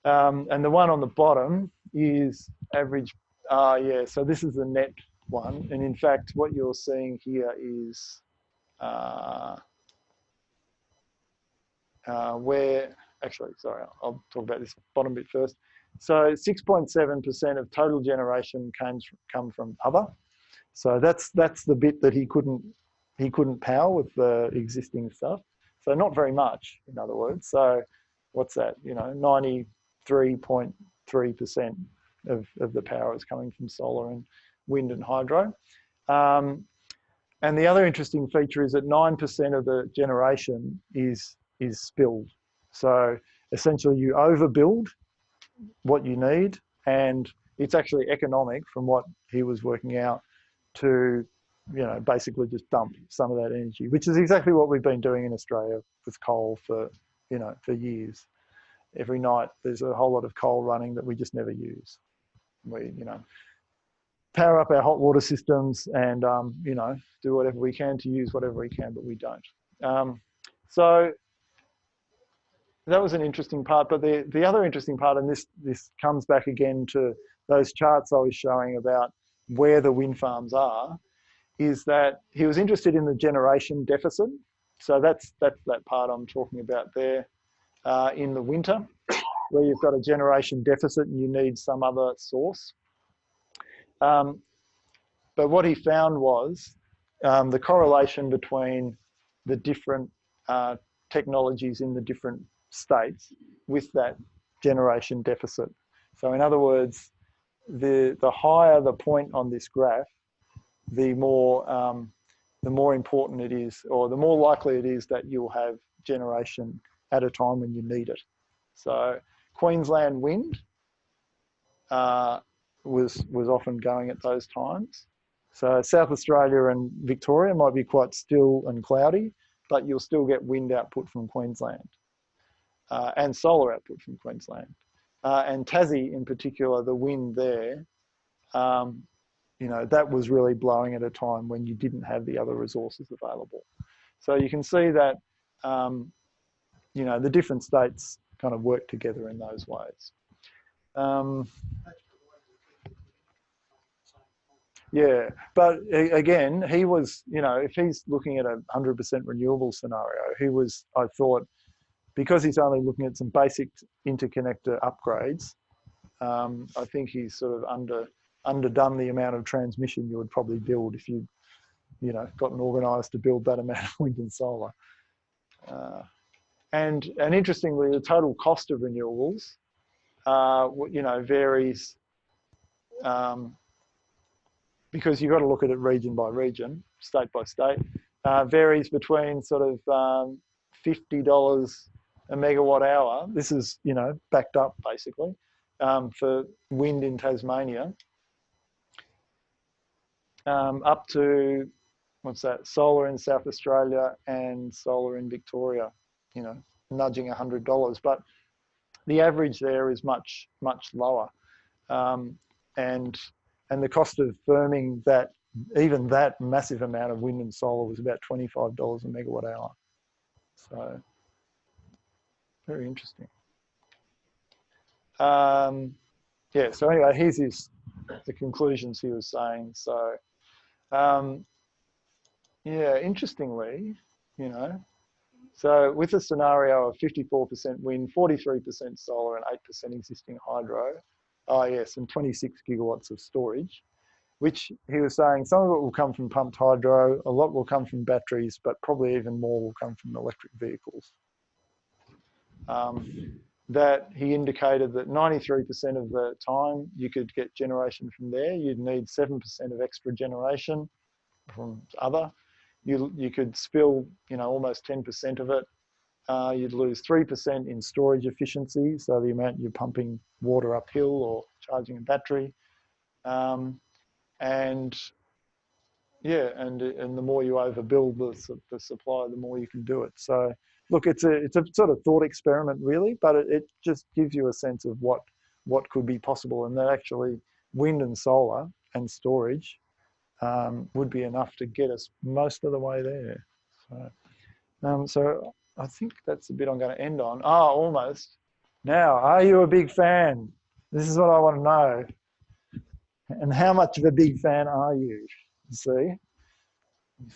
And the one on the bottom is average. Yeah, so this is the net one, and in fact, what you're seeing here is where, actually, sorry, I'll talk about this bottom bit first. So 6.7% of total generation come from other. So that's the bit that he couldn't power with the existing stuff. So not very much, in other words. So what's that? You know, 93.3% of the power is coming from solar and wind and hydro. And the other interesting feature is that 9% of the generation is spilled. So essentially you overbuild what you need, and it's actually economic from what he was working out to, you know, basically just dump some of that energy, which is exactly what we've been doing in Australia with coal for, you know, for years. Every night there's a whole lot of coal running that we just never use. We, you know, power up our hot water systems and, you know, do whatever we can to use whatever we can, but we don't. So that was an interesting part, but the other interesting part, and this comes back again to those charts I was showing about where the wind farms are, is that he was interested in the generation deficit. So that's that part I'm talking about there in the winter, where you've got a generation deficit and you need some other source. But what he found was the correlation between the different technologies in the different states with that generation deficit. So in other words, the higher the point on this graph, the more important it is, or the more likely it is that you'll have generation at a time when you need it. So Queensland wind was often going at those times. So South Australia and Victoria might be quite still and cloudy, but you'll still get wind output from Queensland and solar output from Queensland. And Tassie in particular, the wind there, you know, that was really blowing at a time when you didn't have the other resources available. So you can see that, you know, the different states kind of work together in those ways. Yeah, but again, he was, you know, if he's looking at a 100% renewable scenario, he was, I thought, because he's only looking at some basic interconnector upgrades, I think he's sort of underdone the amount of transmission you would probably build if you know, gotten organised to build that amount of wind and solar. And interestingly, the total cost of renewables you know, varies because you've got to look at it region by region, state by state. Varies between sort of $50 a megawatt hour. This is, you know, backed up basically for wind in Tasmania, up to, what's that, solar in South Australia and solar in Victoria, you know, nudging $100. But the average there is much, much lower. And the cost of firming that, even that massive amount of wind and solar was about $25 a megawatt hour. So very interesting. Yeah, so anyway, here's the conclusions he was saying. So yeah, interestingly, you know, so with a scenario of 54% wind, 43% solar and 8% existing hydro, oh yes, and 26 gigawatts of storage, which he was saying some of it will come from pumped hydro, a lot will come from batteries, but probably even more will come from electric vehicles. That he indicated that 93% of the time you could get generation from there. You'd need 7% of extra generation from other. You could spill, you know, almost 10% of it. You'd lose 3% in storage efficiency, so the amount you're pumping water uphill or charging a battery. And yeah, and the more you overbuild the supply, the more you can do it. So look, it's a sort of thought experiment really, but it just gives you a sense of what could be possible, and that actually wind and solar and storage would be enough to get us most of the way there. So I think that's the bit I'm going to end on. Ah, almost. Now, are you a big fan? This is what I want to know. And how much of a big fan are you? See,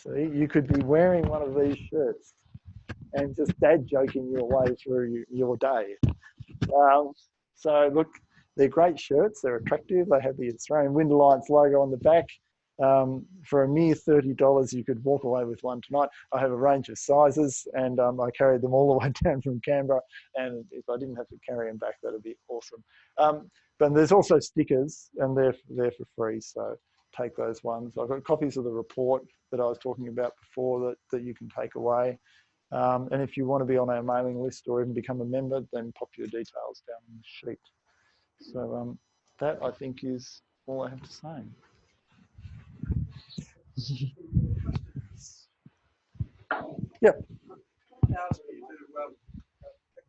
you could be wearing one of these shirts and just dad joking your way through your day. So look, they're great shirts. They're attractive. They have the Australian Wind Alliance logo on the back. For a mere $30, you could walk away with one tonight. I have a range of sizes, and I carried them all the way down from Canberra. And if I didn't have to carry them back, that'd be awesome. But there's also stickers, and they're for free. So take those ones. I've got copies of the report that I was talking about before that you can take away. And if you want to be on our mailing list or even become a member, then pop your details down on the sheet. So that, I think, is all I have to say. Yep. A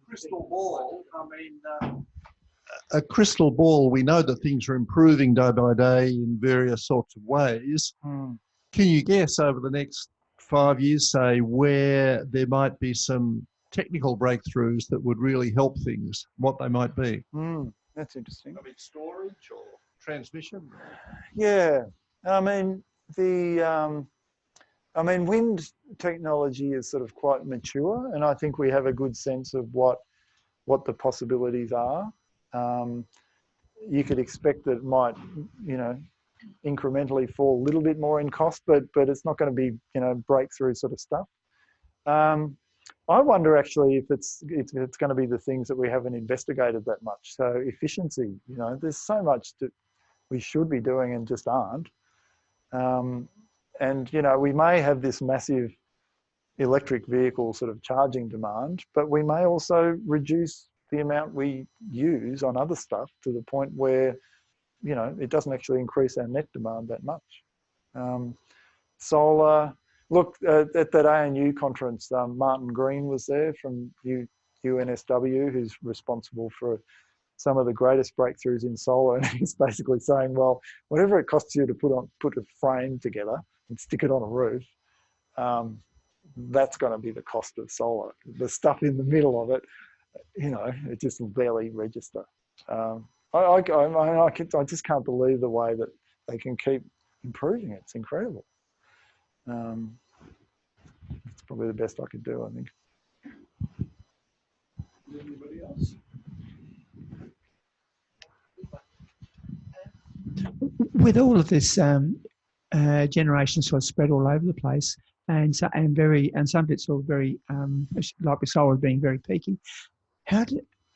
crystal ball. I mean, a crystal ball. We know that things are improving day by day in various sorts of ways. Can you guess over the next 5 years, say, where there might be some technical breakthroughs that would really help things? What they might be? That's interesting. I mean, storage or transmission? Yeah, I mean wind technology is sort of quite mature, and I think we have a good sense of what the possibilities are. You could expect that it might, you know, incrementally fall a little bit more in cost, but it's not going to be, you know, breakthrough sort of stuff. I wonder actually if it's going to be the things that we haven't investigated that much. So efficiency, you know, there's so much that we should be doing and just aren't. And, you know, we may have this massive electric vehicle sort of charging demand, but we may also reduce the amount we use on other stuff to the point where, you know, it doesn't actually increase our net demand that much. Solar, look, at that ANU conference, Martin Green was there from UNSW, who's responsible for some of the greatest breakthroughs in solar, and he's basically saying, well, whatever it costs you to put a frame together and stick it on a roof, that's going to be the cost of solar. The stuff in the middle of it, you know, it just will barely register. I just can't believe the way that they can keep improving it. It's incredible. It's probably the best I could do, I think. Anybody else? With all of this generation sort of spread all over the place, and some bits are very like with solar being very peaky.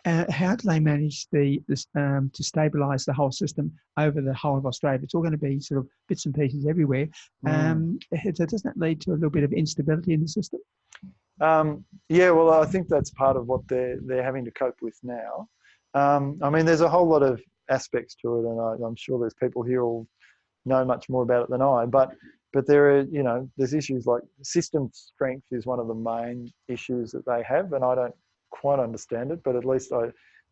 how do they manage to stabilise the whole system over the whole of Australia? It's all going to be sort of bits and pieces everywhere. So doesn't that lead to a little bit of instability in the system? Yeah, well, I think that's part of what they're having to cope with now. I mean, there's a whole lot of aspects to it, and I'm sure there's people here who know much more about it than I. But there are, you know, there's issues like system strength is one of the main issues that they have, and I don't quite understand it, but at least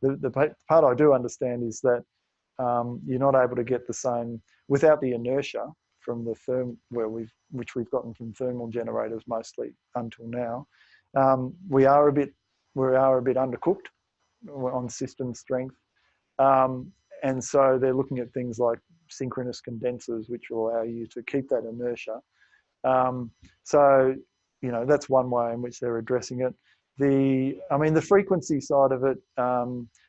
the part I do understand is that you're not able to get the same without the inertia from the which we've gotten from thermal generators mostly until now. We are a bit undercooked on system strength, and so they're looking at things like synchronous condensers, which will allow you to keep that inertia. So, you know, that's one way in which they're addressing it. I mean, the frequency side of it,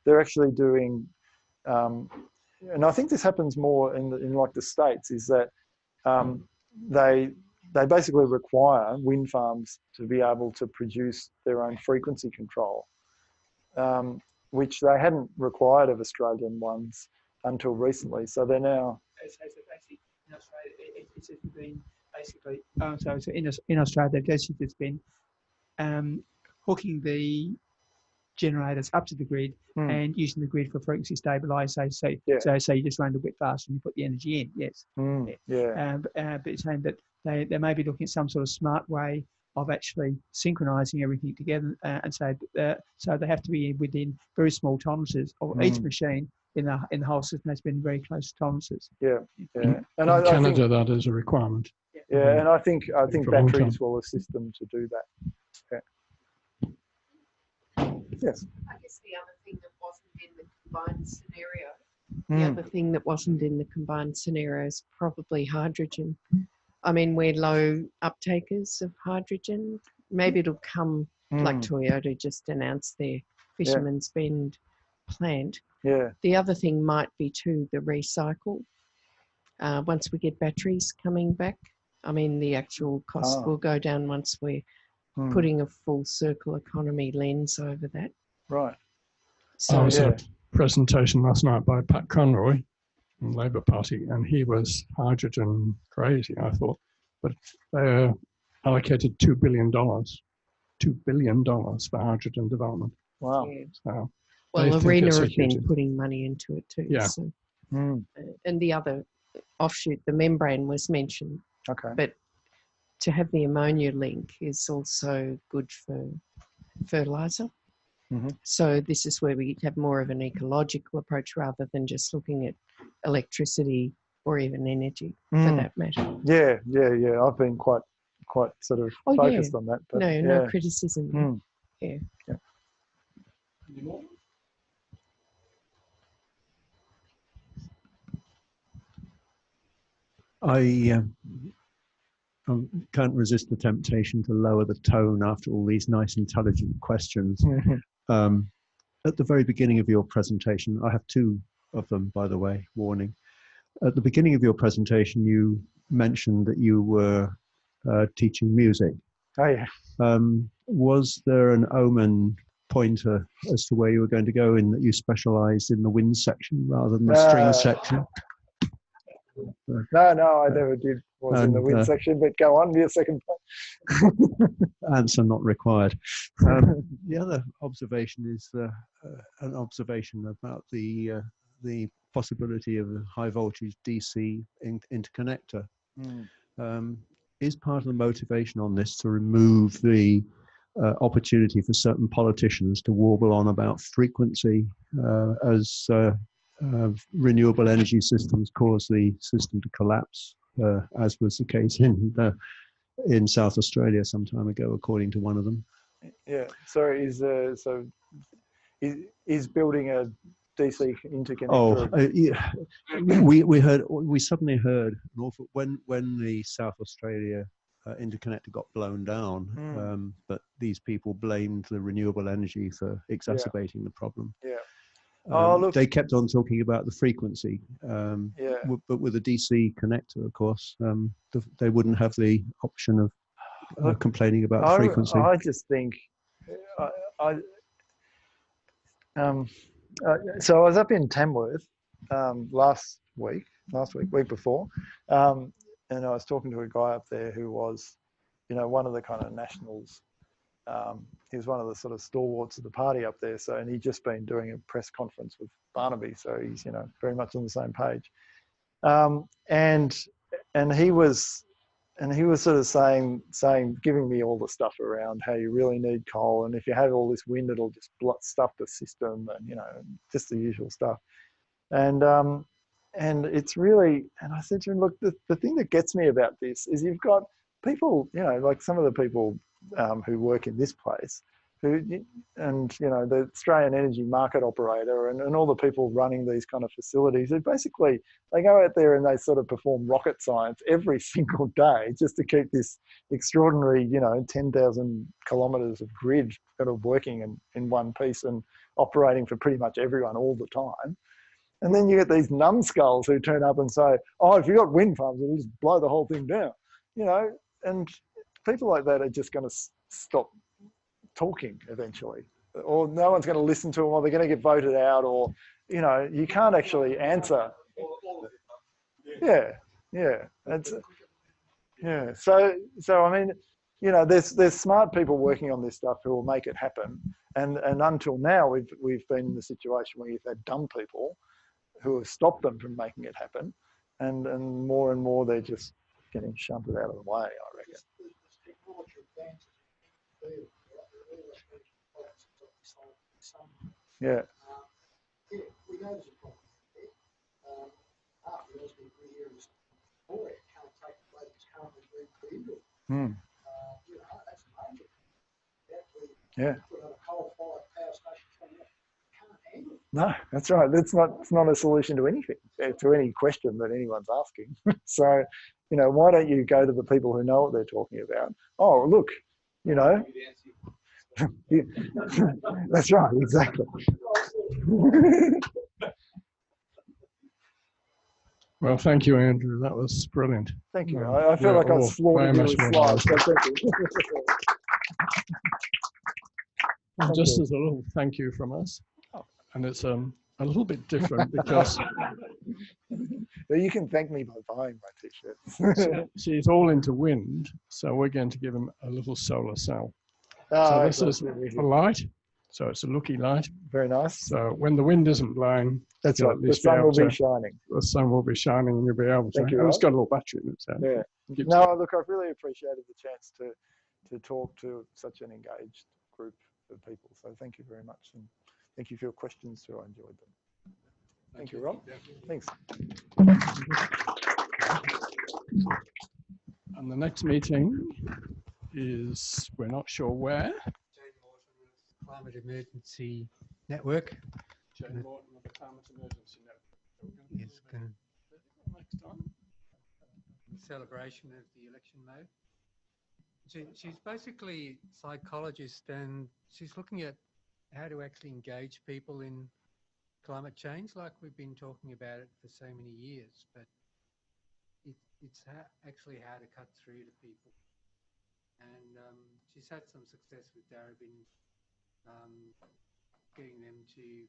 they're actually doing, and I think this happens more in like the States, is that they basically require wind farms to be able to produce their own frequency control, which they hadn't required of Australian ones until recently. So they're now. Actually, in Australia, it's been basically. So in Australia, they've basically just been hooking the generators up to the grid and using the grid for frequency stabilisation. So you just run a bit faster and you put the energy in. Yes. But it's saying that they may be looking at some sort of smart way of actually synchronising everything together, and so they have to be within very small tolerances of each machine in the whole system has been very close tolerances. And in Canada, that is a requirement. And I think for a long batteries time. will assist them to do that. Yes. I guess the other thing that wasn't in the combined scenario, the other thing that wasn't in the combined scenario is probably hydrogen. I mean, we're low uptakers of hydrogen. Maybe it'll come like Toyota just announced their Fisherman's Bend plant. The other thing might be too the recycle. Once we get batteries coming back, I mean, the actual cost will go down once we're putting a full circle economy lens over that. Right. So I was at a presentation last night by Pat Conroy from the Labour Party, and he was hydrogen crazy, I thought. But they allocated $2 billion for hydrogen development. Wow. So well, Arena have been putting money into it too. Yeah. So. And the other offshoot, the membrane was mentioned. Okay. But to have the ammonia link is also good for fertiliser. So this is where we have more of an ecological approach rather than just looking at electricity or even energy for that matter. Yeah. I've been quite sort of focused on that. But no criticism. Yeah. Any more? I can't resist the temptation to lower the tone after all these nice, intelligent questions. At the very beginning of your presentation, I have two of them, by the way, warning. At the beginning of your presentation, you mentioned that you were teaching music. Oh, yeah. Was there an omen pointer as to where you were going to go in that you specialised in the wind section rather than the string section? No, I never did. Was in the wind section, but go on, your second point. Answer not required. The other observation is an observation about the possibility of a high voltage DC interconnector. Is part of the motivation on this to remove the opportunity for certain politicians to warble on about frequency as renewable energy systems cause the system to collapse, as was the case in South Australia some time ago, according to one of them. Yeah. Sorry. Is building a DC interconnector? We suddenly heard an awful when the South Australia interconnector got blown down, but these people blamed the renewable energy for exacerbating the problem. They kept on talking about the frequency, but with a DC connector, of course, they wouldn't have the option of complaining about frequency. I just think So I was up in Tamworth week before, and I was talking to a guy up there who was, one of the kind of nationals. He was one of the sort of stalwarts of the party up there. So, and he'd just been doing a press conference with Barnaby, so he's very much on the same page. And he was sort of saying, giving me all the stuff around how you really need coal, and if you have all this wind, it'll just stuff the system, and just the usual stuff. And it's really, and I said to him, look, the thing that gets me about this is you've got people, like some of the people who work in this place, the Australian energy market operator and all the people running these kind of facilities, who basically, they go out there and they sort of perform rocket science every single day just to keep this extraordinary, 10,000 kilometres of grid kind of working in one piece and operating for pretty much everyone all the time. And then you get these numbskulls who turn up and say, oh, if you've got wind farms, it'll just blow the whole thing down. And people like that are just going to stop talking eventually, or no one's going to listen to them, or they're going to get voted out, or, you can't actually answer. Yeah. So I mean, there's smart people working on this stuff who will make it happen. And until now, we've been in the situation where you've had dumb people who have stopped them from making it happen, and more they're just getting shunted out of the way, I reckon. Yeah. We know there's a problem there. After as we hear is Victoria can't take the way that's currently being put into it. That's major. Yeah. Put on a coal-fired power station somewhere. Can't handle it. No, that's right. It's not a solution to anything, to any question that anyone's asking. So, why don't you go to the people who know what they're talking about? Oh, look, that's right, exactly. Well, thank you, Andrew. That was brilliant. Thank you. I feel like I slaughtered you with slides, so thank you. And just as a little thank you from us, and it's a little bit different because you can thank me by buying my t-shirts. she's all into wind, so we're going to give him a little solar cell. So this is a light, so it's a looky light. Very nice. So when the wind isn't blowing, that's right. The sun will be shining. The sun will be shining, and you'll be able to. Thank you, and it's got a little battery in it. So yeah. No, look, I've really appreciated the chance to talk to such an engaged group of people. So thank you very much, and thank you for your questions too. I enjoyed them. Thank you, Rob. Thanks. And the next meeting is, we're not sure where. Climate Emergency Network. Jane Morton of the Climate Emergency Network. Yes, next time. Celebration of the election mode. She's basically a psychologist, and she's looking at how to actually engage people in climate change, like we've been talking about it for so many years, but it's actually how to cut through to people. And she's had some success with Darabin, getting them to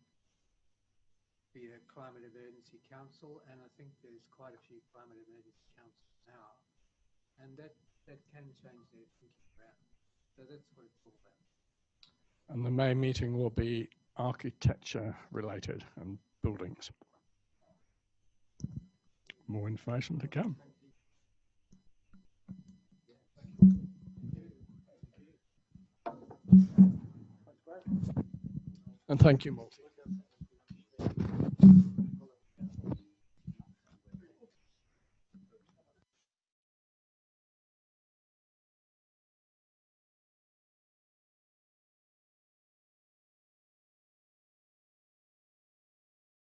be a climate emergency council, and I think there's quite a few climate emergency councils now, and that can change their thinking around. So that's what it's all about. And the May meeting will be architecture related and buildings. More information to come. And thank you, Malty.